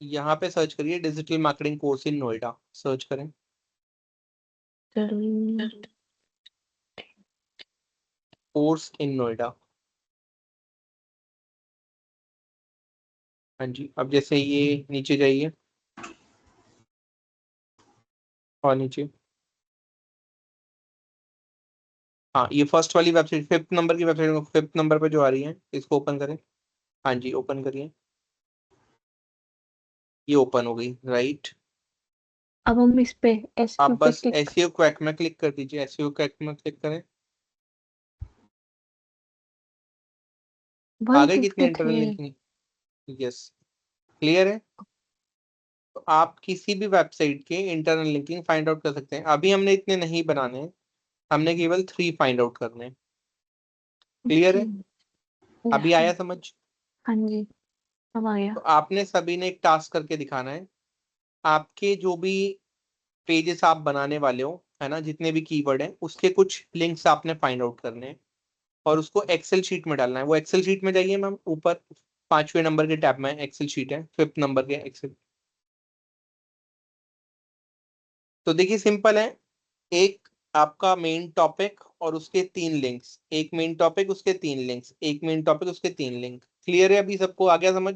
Speaker 1: यहाँ पे सर्च करिए digital marketing course in Noida, search करें। Course in Noida. हाँ जी, अब जैसे ये नीचे जाइए और नीचे, हाँ ये फर्स्ट वाली वेबसाइट, 5th नंबर की वेबसाइट, 5th नंबर पे जो आ रही है इसको ओपन करें। हाँ जी ओपन करिए, ये ओपन हो गई, राइट।
Speaker 8: अब हम इस पे
Speaker 1: आप
Speaker 8: एसईओ पे
Speaker 1: बस
Speaker 8: क्लिक।
Speaker 1: एसईओ क्वैक में क्लिक कर दीजिए, एसईओ क्वैक में क्लिक करें। आगे कितने
Speaker 8: 153।
Speaker 1: Internal link? यस, क्लियर है। तो आप किसी भी वेबसाइट के इंटरनल लिंकिंग फाइंड आउट कर सकते हैं। अभी हमने इतने नहीं बनाने हैं, हमने केवल 3 फाइंड आउट करने हैं। क्लियर है, अभी आया समझ?
Speaker 8: हाँ जी अब आ गया।
Speaker 1: तो आपने सभी ने एक टास्क करके दिखाना है। आपके जो भी पेजेस आप बनाने वाले हो, है ना, जितने भी कीवर्ड हैं उसके कुछ लिंक्स आपने फाइंड आउट करने हैं और उसको एक्सेल शीट में डालना है। वो एक्सेल शीट में जाइए मैम, ऊपर 5वें नंबर के टैब में एक्सेल शीट है, 5th नंबर के एक्सेल। तो देखिए सिंपल है, एक आपका मेन टॉपिक और उसके 3 लिंक्स, एक मेन टॉपिक उसके 3 लिंक्स, एक मेन टॉपिक उसके 3 लिंक। क्लियर है, अभी सबको आ गया समझ?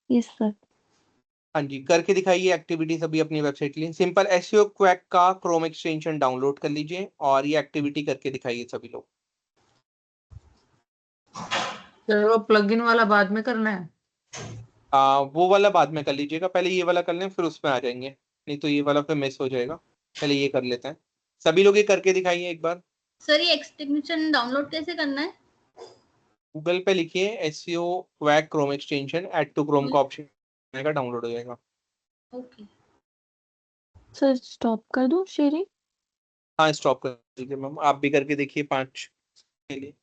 Speaker 8: Yes sir.
Speaker 1: हाँ जी, करके दिखाइए एक्टिविटीज अभी अपनी वेबसाइट के लिए। सिंपल एसईओ क्वैक का क्रोम एक्सटेंशन डाउनलोड कर लीजिए और ये एक्टिविटी करके दिखाइए सभी लोग।
Speaker 6: सर वो प्लगइन वाला बाद में करना है।
Speaker 1: वो वाला बाद में कर लीजिएगा, पहले ये वाला कर लें फिर उसमें आ जाएंगे, नहीं तो ये वाला फिर मिस हो जाएगा। पहले ये कर लेते हैं, सभी लोग ये करके दिखाइए एक बार।
Speaker 5: सर ये एक्सटेंशन डाउनलोड कैसे करना है?
Speaker 1: गूगल पे लिखिए SEO quake Chrome extension, add to Chrome का ऑप्शन आएगा, डाउनलोड हो जाएगा।
Speaker 5: ओके।
Speaker 8: सर स्टॉप कर दूं शेयरिंग?
Speaker 1: हाँ स्टॉप कर दीजिए मैम, आप भी करके देखिए 5 के लिए।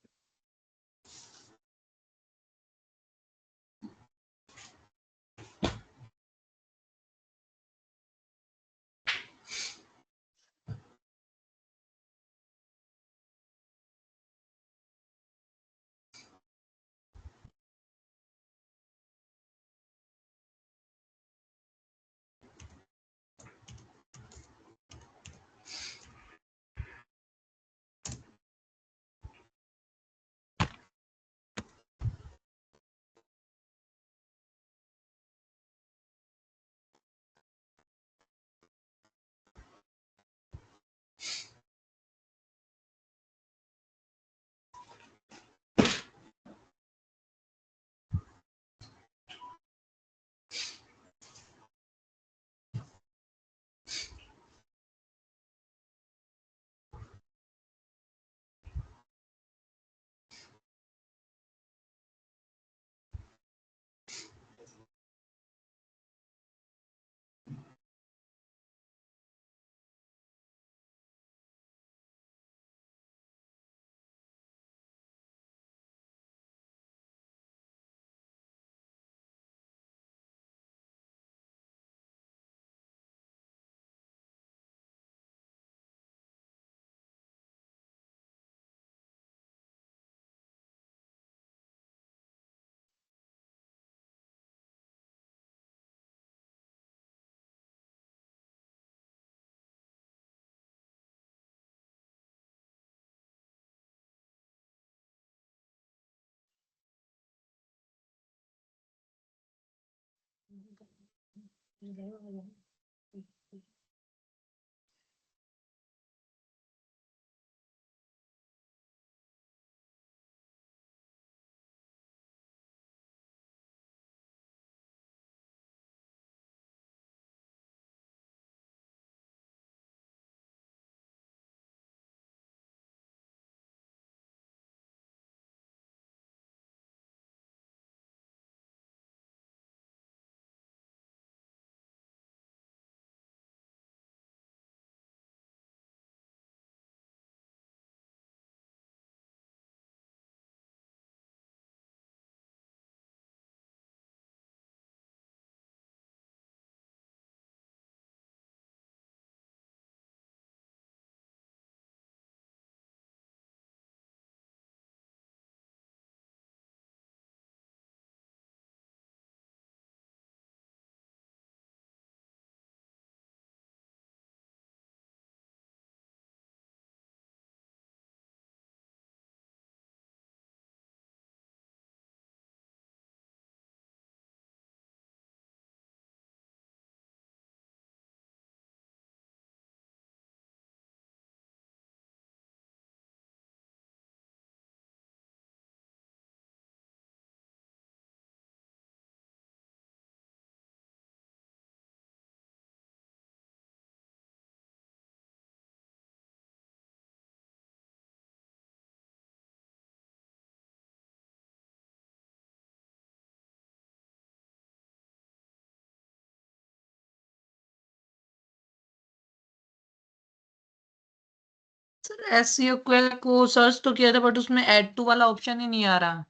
Speaker 6: सर एसईओ को सर्च तो किया था बट उसमें ऐड टू वाला ऑप्शन ही नहीं आ रहा।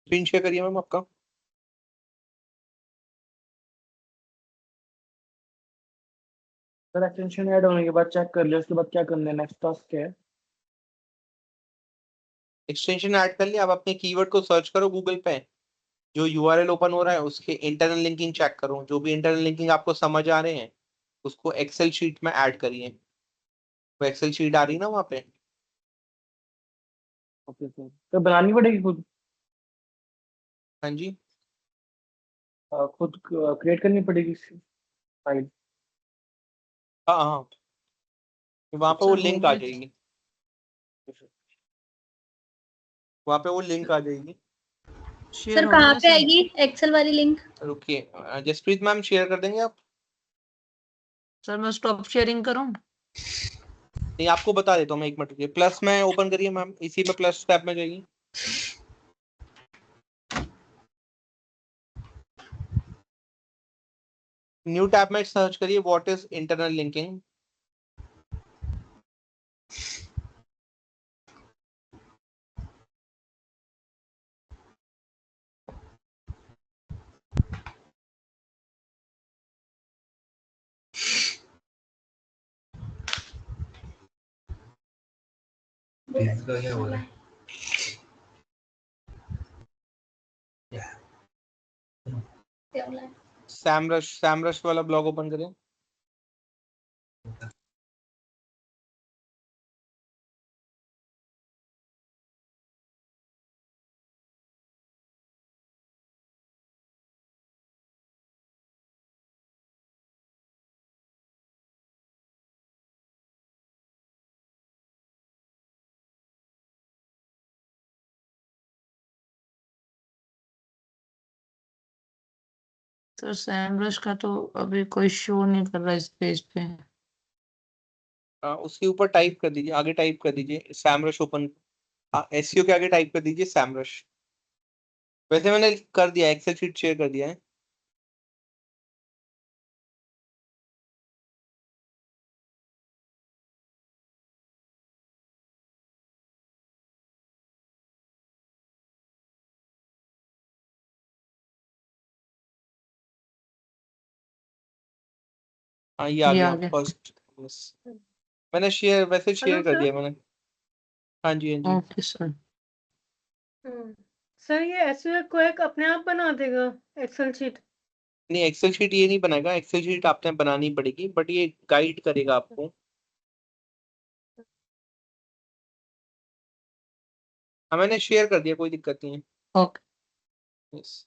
Speaker 1: स्क्रीन शेयर करिए मैम आपका।
Speaker 9: सर एक्सटेंशन ऐड होने के बाद चेक कर लिया, उसके बाद क्या करना है, नेक्स्ट टास्क क्या है?
Speaker 1: एक्सटेंशन ऐड कर लिया, अब अपने कीवर्ड को सर्च करो गूगल पे, जो यूआरएल ओपन हो रहा है उसके इंटरनल लिंकिंग चेक करो, जो भी इंटरनल लिंकिंग आपको समझ आ रहे हैं उसको एक्सेल शीट में ऐड करिए। वो एक्सेल शीट आ रही है ना वहाँ पे।
Speaker 9: ओके सर, तो बनानी पड़ेगी खुद?
Speaker 1: हाँ जी,
Speaker 9: खुद क्रिएट करनी पड़ेगी फाइल?
Speaker 1: हाँ हाँ, वहाँ पे वो
Speaker 6: सर
Speaker 1: लिंक आ
Speaker 6: होगी
Speaker 1: जाएगी, वहाँ पे वो लिंक आ जाएगी।
Speaker 6: शेयर
Speaker 5: सर
Speaker 6: होगी
Speaker 5: कहाँ
Speaker 6: ना
Speaker 5: पे
Speaker 6: सर?
Speaker 5: आएगी एक्सेल वाली लिंक?
Speaker 1: रुकिए, जसप्रीत मैम शेयर कर देंगे आप?
Speaker 6: सर मैं स्टॉप शेयरिंग करूं?
Speaker 1: नहीं, आपको बता देता हूँ मैं, एक मिनट रुकिए। प्लस में ओपन करिए मैम, इसी पे प्लस टैब में जाइए। न्यू टैब में सर्च करिए व्हाट इज इंटरनल लिंकिंग।
Speaker 5: इसका क्या हो रहा है?
Speaker 1: सैमरश वाला ब्लॉग ओपन करें।
Speaker 6: सर सैमरश का तो अभी कोई शो नहीं कर रहा इस पेज पे।
Speaker 1: उसके ऊपर टाइप कर दीजिए, आगे टाइप कर दीजिए सैमरश ओपन, एसईओ के आगे टाइप कर दीजिए सैमरश। वैसे मैंने कर दिया, एक्सेल शीट शेयर कर दिया है। हाँ, ये आ
Speaker 6: ये
Speaker 1: गया
Speaker 6: आ गया।
Speaker 1: फर्स्ट। यस, मैंने शेयर, वैसे शेयर
Speaker 4: हेलो
Speaker 1: कर
Speaker 4: सर।
Speaker 1: दिया मैंने। हाँ जी, हाँ जी।
Speaker 6: Okay sir.
Speaker 4: सर ये एसवीआई को एक अपने आप बना देगा एक्सेल शीट?
Speaker 1: नहीं, एक्सेल शीट ये नहीं बनाएगा, एक्सेल शीट आपने बनानी पड़ेगी, बट ये गाइड करेगा आपको। हाँ, मैंने शेयर कर दिया, कोई दिक्कत नहीं है।
Speaker 6: ओके।
Speaker 1: यस।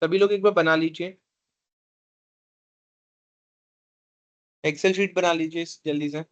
Speaker 1: सभी लोग एक बार बना लीजिए, एक्सेल शीट बना लीजिए जल्दी से।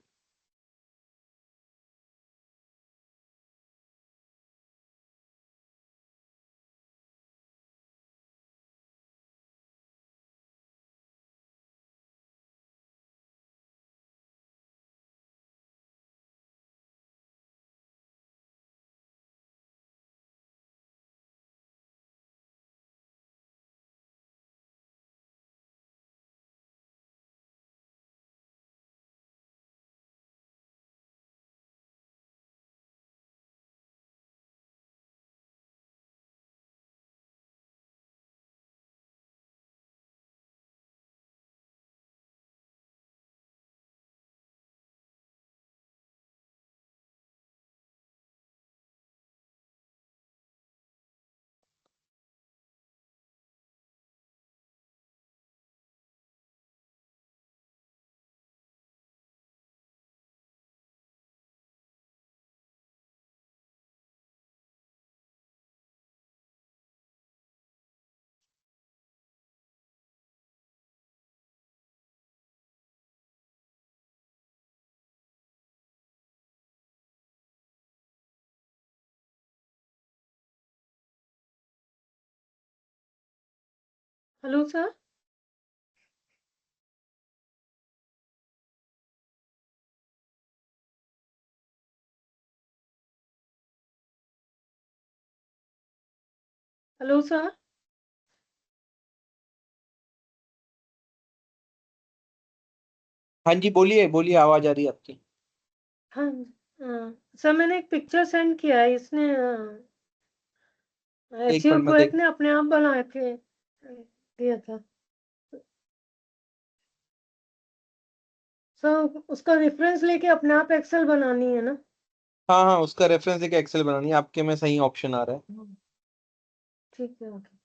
Speaker 4: Hello sir. Hello sir.
Speaker 1: हाँ जी, बोलिए बोलिए, आवाज आ रही है आपकी।
Speaker 4: हाँ सर, मैंने एक पिक्चर सेंड किया है, इसने
Speaker 1: एक
Speaker 4: एचसीओ
Speaker 1: मिनट में
Speaker 4: प्रोजेक्ट
Speaker 1: देख।
Speaker 4: ने अपने आप बना के दिया था सर। उसका रेफरेंस लेके अपने आप एक्सेल बनानी है ना?
Speaker 1: हाँ हाँ, उसका रेफरेंस एक एक्सेल बनानी है, आपके में सही ऑप्शन आ रहा है।
Speaker 4: ठीक है, ओके।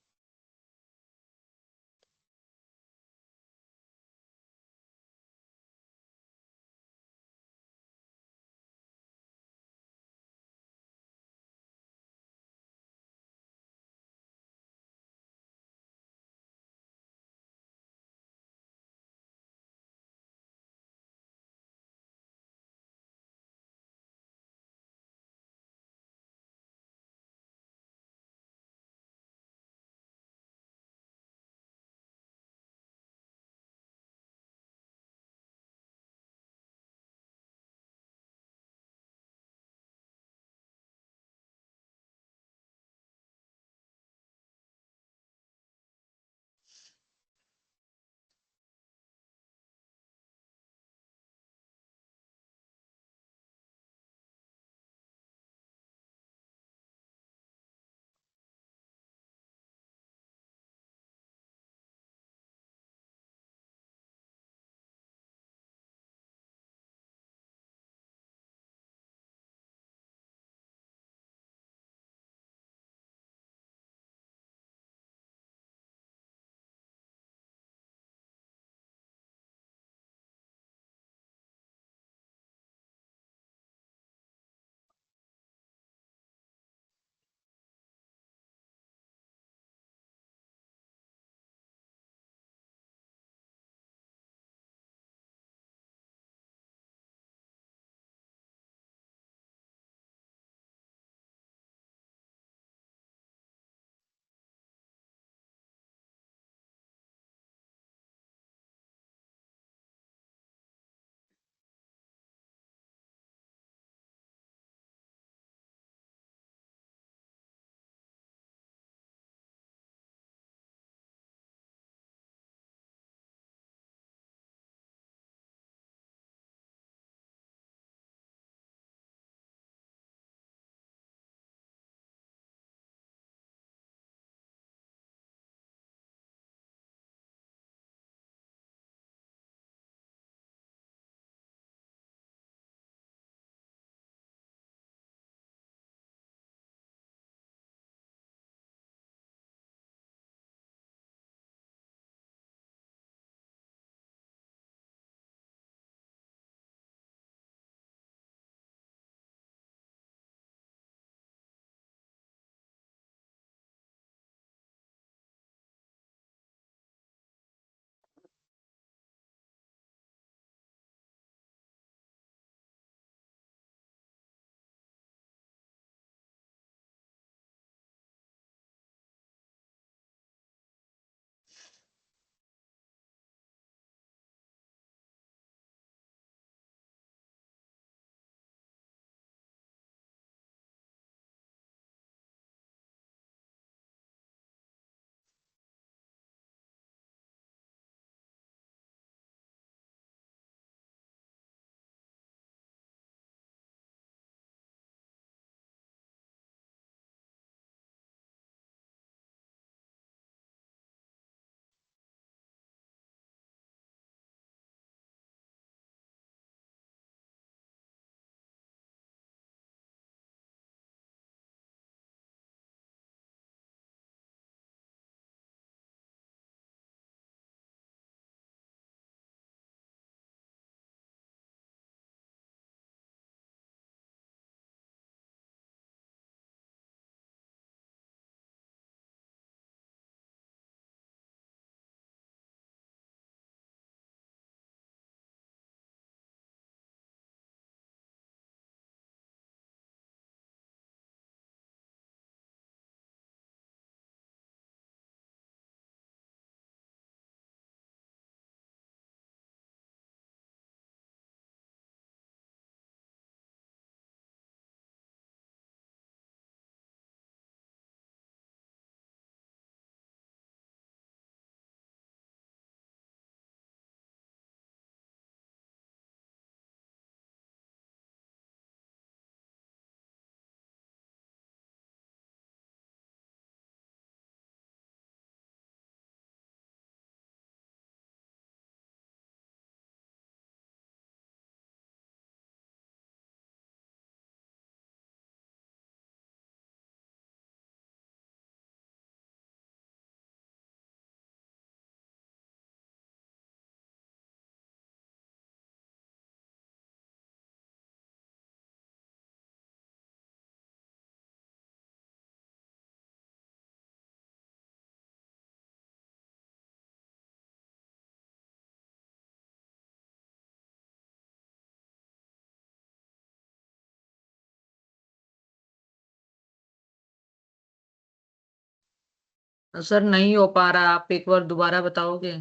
Speaker 6: सर नहीं हो पा रहा, आप एक बार दोबारा बताओगे?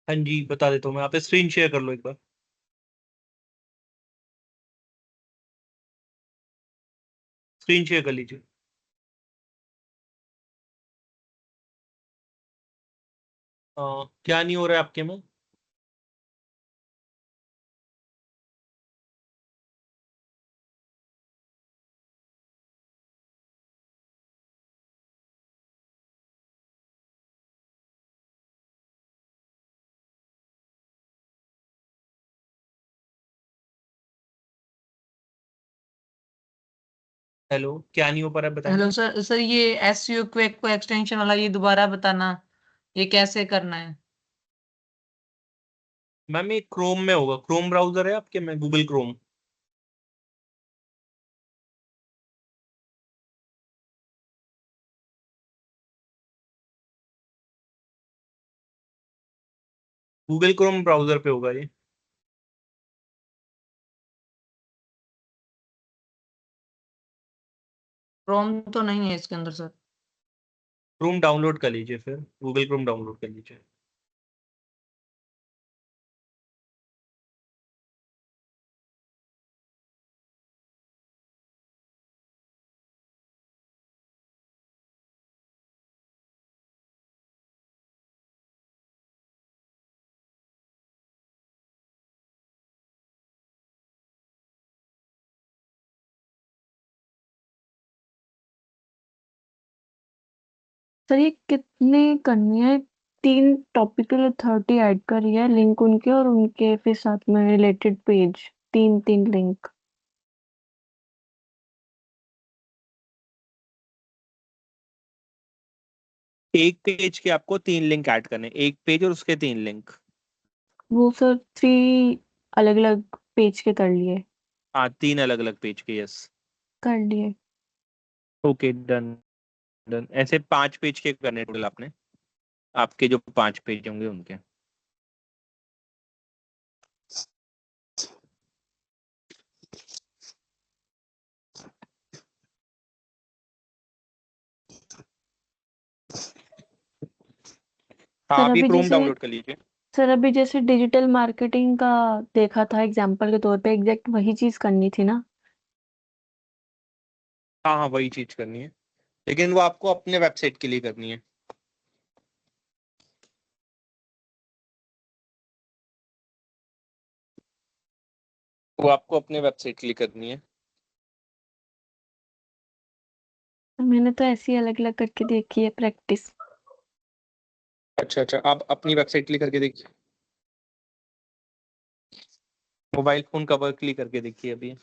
Speaker 1: हाँ जी बता देता हूँ मैं, आप स्क्रीन शेयर कर लो एक बार। स्क्रीन शेयर कर लीजिए। क्या नहीं हो रहा है आपके में? हेलो, क्या नहीं हो पा रहा है बताएं।
Speaker 6: हेलो सर, सर ये एसईओ क्विक को एक्सटेंशन वाला ये दोबारा बताना, ये कैसे करना है?
Speaker 1: मैम ये क्रोम में होगा, क्रोम ब्राउजर है आपके में, Google Chrome. Google Chrome browser पे होगा ये।
Speaker 6: क्रोम तो नहीं है इसके अंदर सर।
Speaker 1: क्रोम डाउनलोड कर लीजिए, फिर गूगल क्रोम डाउनलोड कर लीजिए।
Speaker 8: सर ये कितने करनी है? 3 टॉपिकल अथॉरिटी ऐड करी है, लिंक उनके और उनके फिर साथ में रिलेटेड पेज, 3 लिंक।
Speaker 1: एक पेज के आपको 3 लिंक ऐड करने, एक पेज और उसके 3 लिंक।
Speaker 8: वो सर 3 अलग अलग पेज के कर लिए।
Speaker 1: हाँ 3 अलग अलग पेज के, यस।
Speaker 8: कर लिए।
Speaker 1: Okay done. डन, ऐसे 5 पेज के करने टोटल आपने, आपके जो 5 पेज होंगे उनके। हाँ
Speaker 8: सर
Speaker 1: आप ये
Speaker 8: अभी
Speaker 1: क्रोम
Speaker 8: जैसे
Speaker 1: डाउनलोड कर लीजिए।
Speaker 8: सर अभी जैसे डिजिटल मार्केटिंग का देखा था एग्जाम्पल के तौर पे, एग्जैक्ट वही चीज करनी थी ना?
Speaker 1: हाँ हाँ वही चीज करनी है, लेकिन वो आपको अपने वेबसाइट के लिए करनी है। वो आपको अपने वेबसाइट के लिए करनी है।
Speaker 8: मैंने तो ऐसी अलग अलग करके देखी है प्रैक्टिस।
Speaker 1: अच्छा अच्छा, आप अपनी वेबसाइट के लिए करके देखिए, मोबाइल फोन कवर के लिए करके देखिए अभी।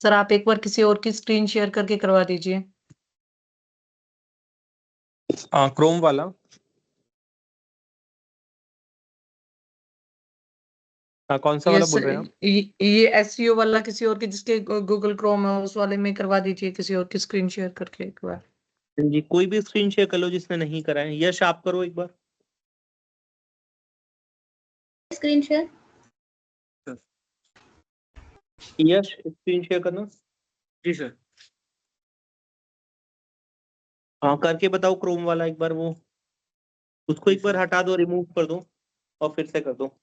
Speaker 6: सर आप एक बार किसी और की स्क्रीन शेयर करके करवा दीजिए।
Speaker 1: हाँ क्रोम वाला। हाँ कौन सा वाला
Speaker 6: यस
Speaker 1: बोल रहे हैं आप?
Speaker 6: ये एसईओ वाला किसी और के, जिसके गूगल क्रोम है उस वाले में करवा दीजिए, किसी और की स्क्रीन शेयर करके एक बार।
Speaker 1: जी कोई भी स्क्रीन शेयर कर लो जिसने नहीं करा है। यश आप करो एक बार।
Speaker 5: Screen share.
Speaker 1: Yash screen share करना। जी सर। हाँ करके बताओ क्रोम वाला एक बार वो। उसको एक बार हटा दो, रिमूव कर दो और फिर से कर दो।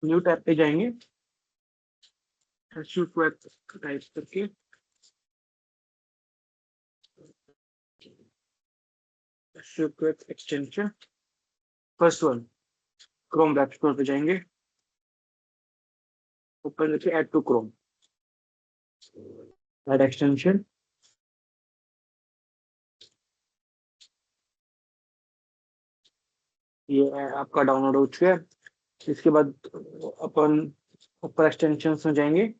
Speaker 9: न्यू टैब पे जाएंगे, टाइप करके extension, first one Chrome web store पे जाएंगे, ऊपर लिखिए add to Chrome, add extension, ये आपका डाउनलोड हो चुका है। इसके बाद अपन ऊपर एक्सटेंशंस में जाएंगे,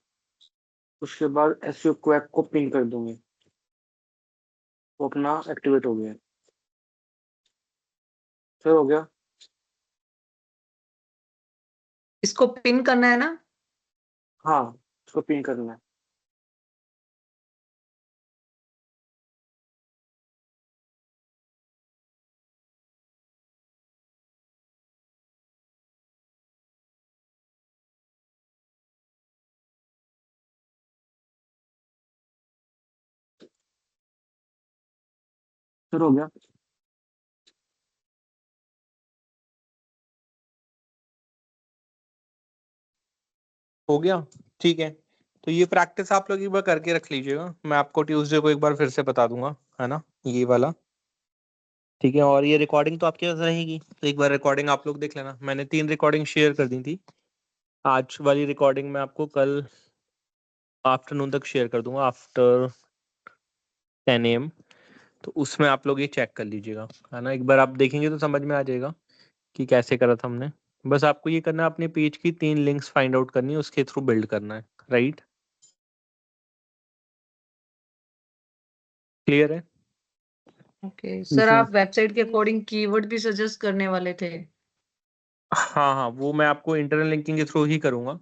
Speaker 9: उसके बाद एसईओ क्वैक को पिन कर दूंगे, वो अपना एक्टिवेट हो गया। फिर हो गया,
Speaker 6: इसको पिन करना है ना?
Speaker 9: हाँ इसको पिन करना है। फिर हो गया,
Speaker 1: हो गया, ठीक है। तो ये प्रैक्टिस आप लोग एक बार करके रख लीजिएगा, मैं आपको ट्यूसडे को एक बार फिर से बता दूंगा, है ना, ये वाला। ठीक है, और ये रिकॉर्डिंग तो आपके पास रहेगी, तो एक बार रिकॉर्डिंग आप लोग देख लेना। मैंने 3 रिकॉर्डिंग शेयर कर दी थी, आज वाली रिकॉर्डिंग मैं आपको कल आफ्टरनून तक शेयर कर दूंगा, आफ्टर 10 AM। तो उसमें आप लोग ये चेक कर लीजिएगा, है ना। एक बार आप देखेंगे तो समझ में आ जाएगा कि कैसे करा था हमने। बस आपको ये करना है, अपने पेज की 3 लिंक्स फाइंड आउट करनी है, उसके थ्रू बिल्ड करना है, राइट। क्लियर है?
Speaker 6: ओके सर, आप वेबसाइट के अकॉर्डिंग कीवर्ड भी सजेस्ट करने वाले थे।
Speaker 1: हाँ हाँ, वो मैं आपको इंटरनल लिंकिंग के थ्रू ही करूंगा।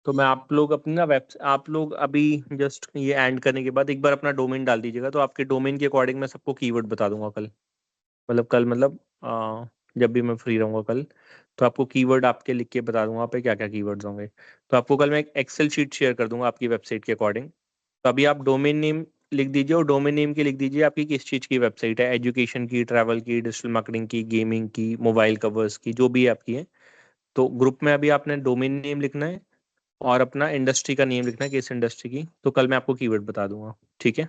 Speaker 1: तो मैं आप लोग अपनी ना आप लोग अभी जस्ट ये एंड करने के बाद एक बार अपना डोमेन डाल दीजिएगा, तो आपके डोमेन के अकॉर्डिंग मैं सबको कीवर्ड बता दूंगा कल। मतलब जब भी मैं फ्री रहूंगा कल, तो आपको कीवर्ड आपके लिख के बता दूंगा पे क्या क्या कीवर्ड्स होंगे। तो आपको कल मैं एक एक्सेल शीट शेयर कर दूंगा आपकी वेबसाइट के अकॉर्डिंग। तो अभी आप डोमेन नेम लिख दीजिए, और डोमेन नेम के लिख दीजिए आपकी किस चीज़ की वेबसाइट है, एजुकेशन की, ट्रैवल की, डिजिटल मार्केटिंग की, गेमिंग की, मोबाइल कवर्स की, जो भी आपकी है। तो ग्रुप में अभी आपने डोमेन नेम लिखना है और अपना इंडस्ट्री का नेम लिखना है, किस इंडस्ट्री की। तो कल मैं आपको कीवर्ड बता दूंगा, ठीक है।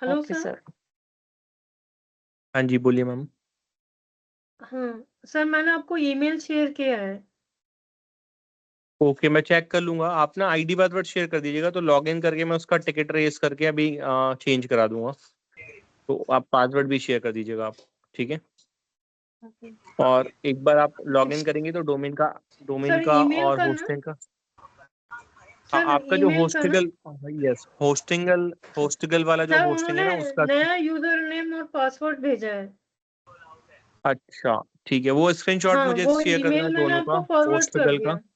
Speaker 4: Hello
Speaker 6: okay
Speaker 4: sir.
Speaker 6: सर।
Speaker 1: हाँ जी, बोलिए मैम।
Speaker 4: हाँ सर, मैंने आपको ईमेल शेयर किया है।
Speaker 1: ओके, मैं चेक कर लूंगा। आप ना आईडी पासवर्ड शेयर कर दीजिएगा, तो लॉगिन करके मैं उसका टिकट रेस करके अभी चेंज करा दूंगा। तो आप पासवर्ड भी शेयर कर दीजिएगा आप, ठीक है। और एक बार आप लॉगिन करेंगे तो डोमेन
Speaker 4: सर
Speaker 1: का
Speaker 4: ईमेल
Speaker 1: और
Speaker 4: करना,
Speaker 1: होस्टिंग का,
Speaker 4: सर
Speaker 1: आपका जो
Speaker 4: ईमेल करना।
Speaker 1: यस, होस्टिंगल वाला जो
Speaker 4: सर
Speaker 1: होस्टिंग है
Speaker 4: उन्होंने
Speaker 1: ना उसका।
Speaker 4: नया यूजर नेम और पासवर्ड भेजा है।
Speaker 1: अच्छा ठीक है, वो स्क्रीनशॉट
Speaker 4: हाँ
Speaker 1: मुझे
Speaker 4: वो
Speaker 1: शेयर कर देना
Speaker 4: ईमेल मैंने
Speaker 1: दोनों का,
Speaker 4: आपको फॉरवर्ड कर
Speaker 1: होस्टिंगल का।
Speaker 4: दिया।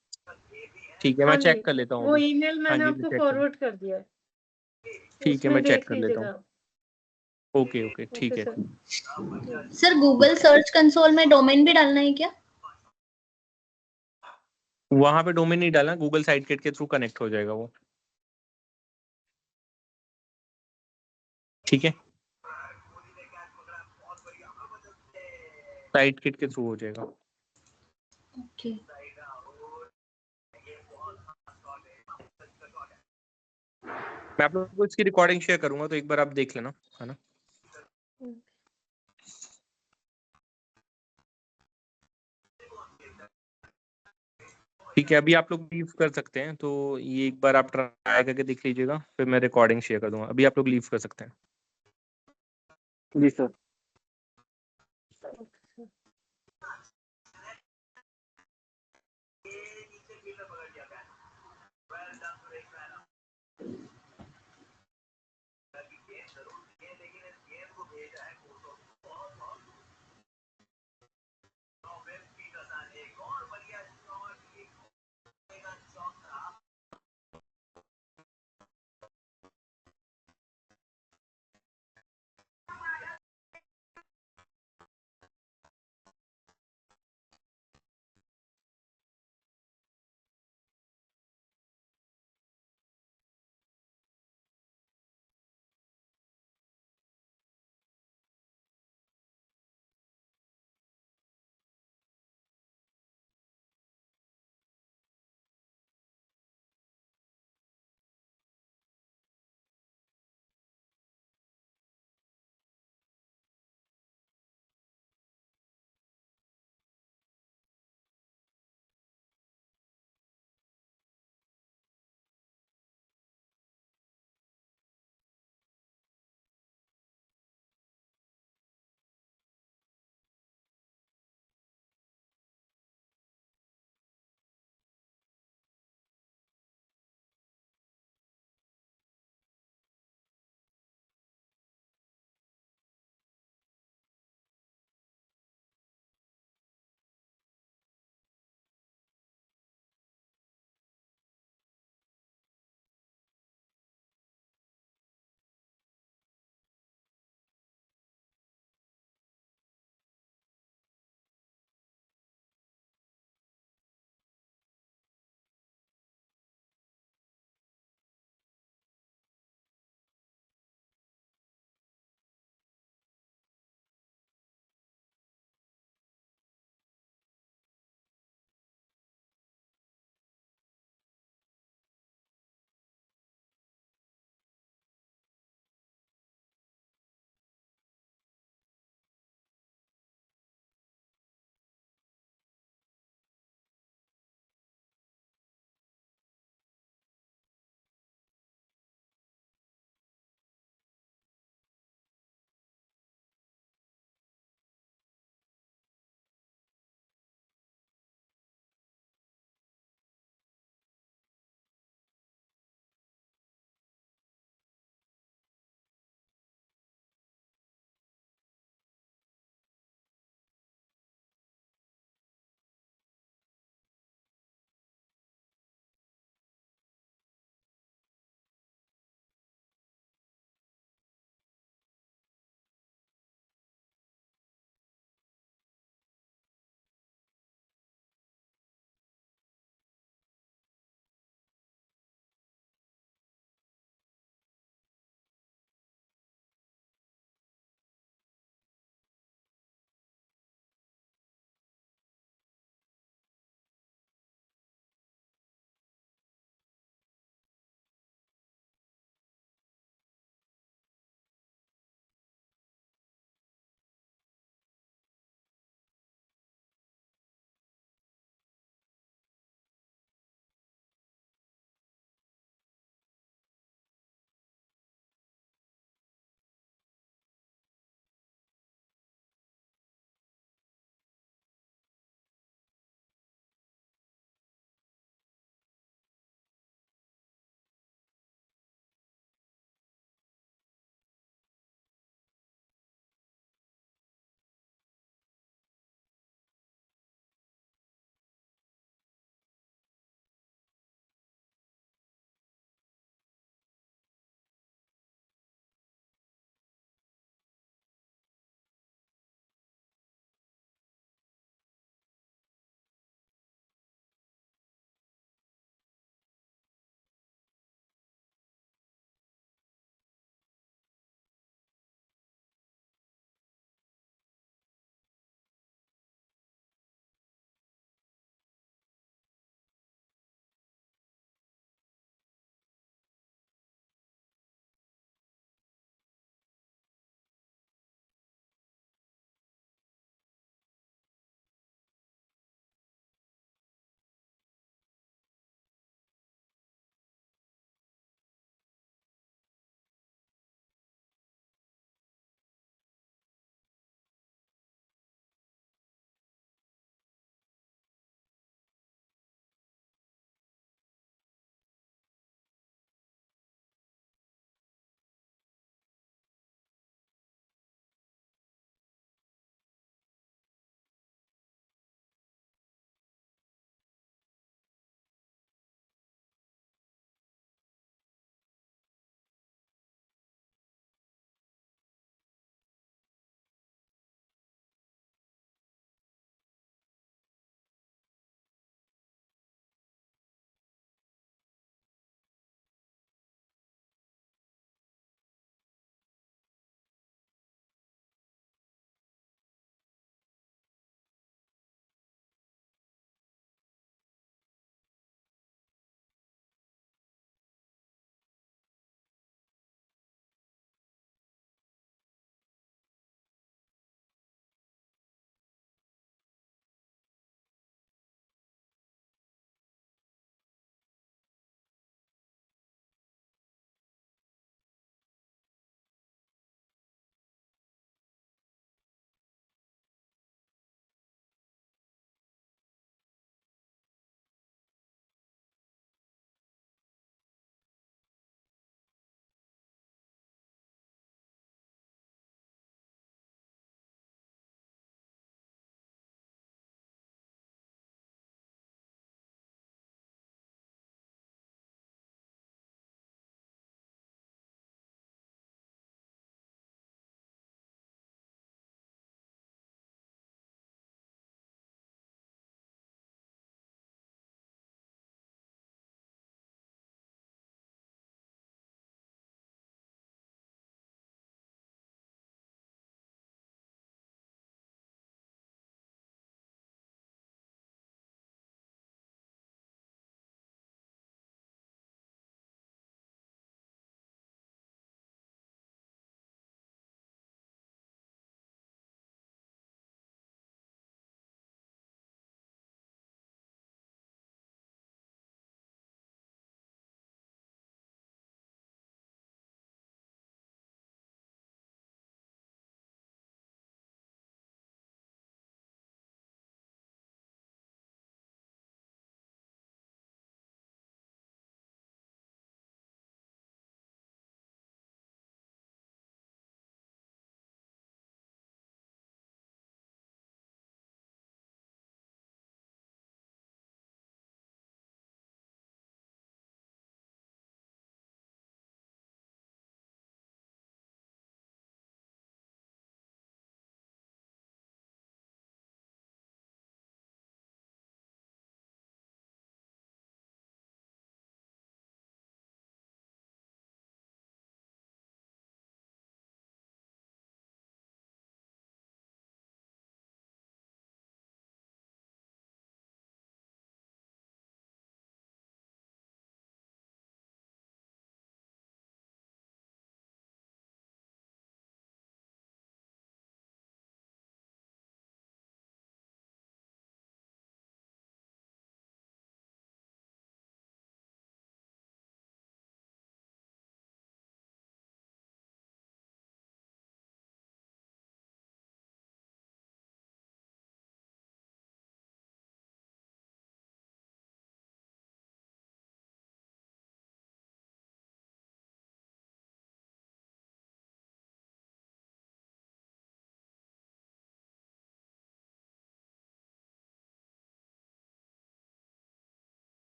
Speaker 1: ठीक है, मैं
Speaker 4: हाँ जी,
Speaker 1: चेक कर लेता हूँ
Speaker 4: वो
Speaker 1: अभी।
Speaker 4: ईमेल
Speaker 1: हाँ
Speaker 4: मैंने
Speaker 1: जी, मैं
Speaker 4: आपको
Speaker 1: चेक कर,
Speaker 4: फॉरवर्ड कर दिया है,
Speaker 1: ठीक है,
Speaker 4: उसमें
Speaker 1: मैं चेक
Speaker 4: देख
Speaker 1: कर लेता हूँ।
Speaker 4: लीजिएगा।
Speaker 1: ओके ओके,
Speaker 4: ओके
Speaker 1: ठीक है।
Speaker 4: Sir.
Speaker 5: Sir Google search console में डोमेन भी डालना है क्या?
Speaker 1: वहां पे डोमेन नहीं डालना, गूगल साइड किट के थ्रू कनेक्ट हो जाएगा वो, ठीक है। साइड किट के थ्रू हो जाएगा।
Speaker 5: ओके।
Speaker 1: मैं आप लोगों को इसकी रिकॉर्डिंग शेयर करूंगा, तो एक बार आप देख लेना, है ना। ठीक है, अभी आप लोग लीव कर सकते हैं, तो ये एक बार आप ट्राई करके देख लीजिएगा, फिर मैं रिकॉर्डिंग शेयर कर दूंगा। अभी आप लोग लीव कर सकते हैं।
Speaker 9: जी सर।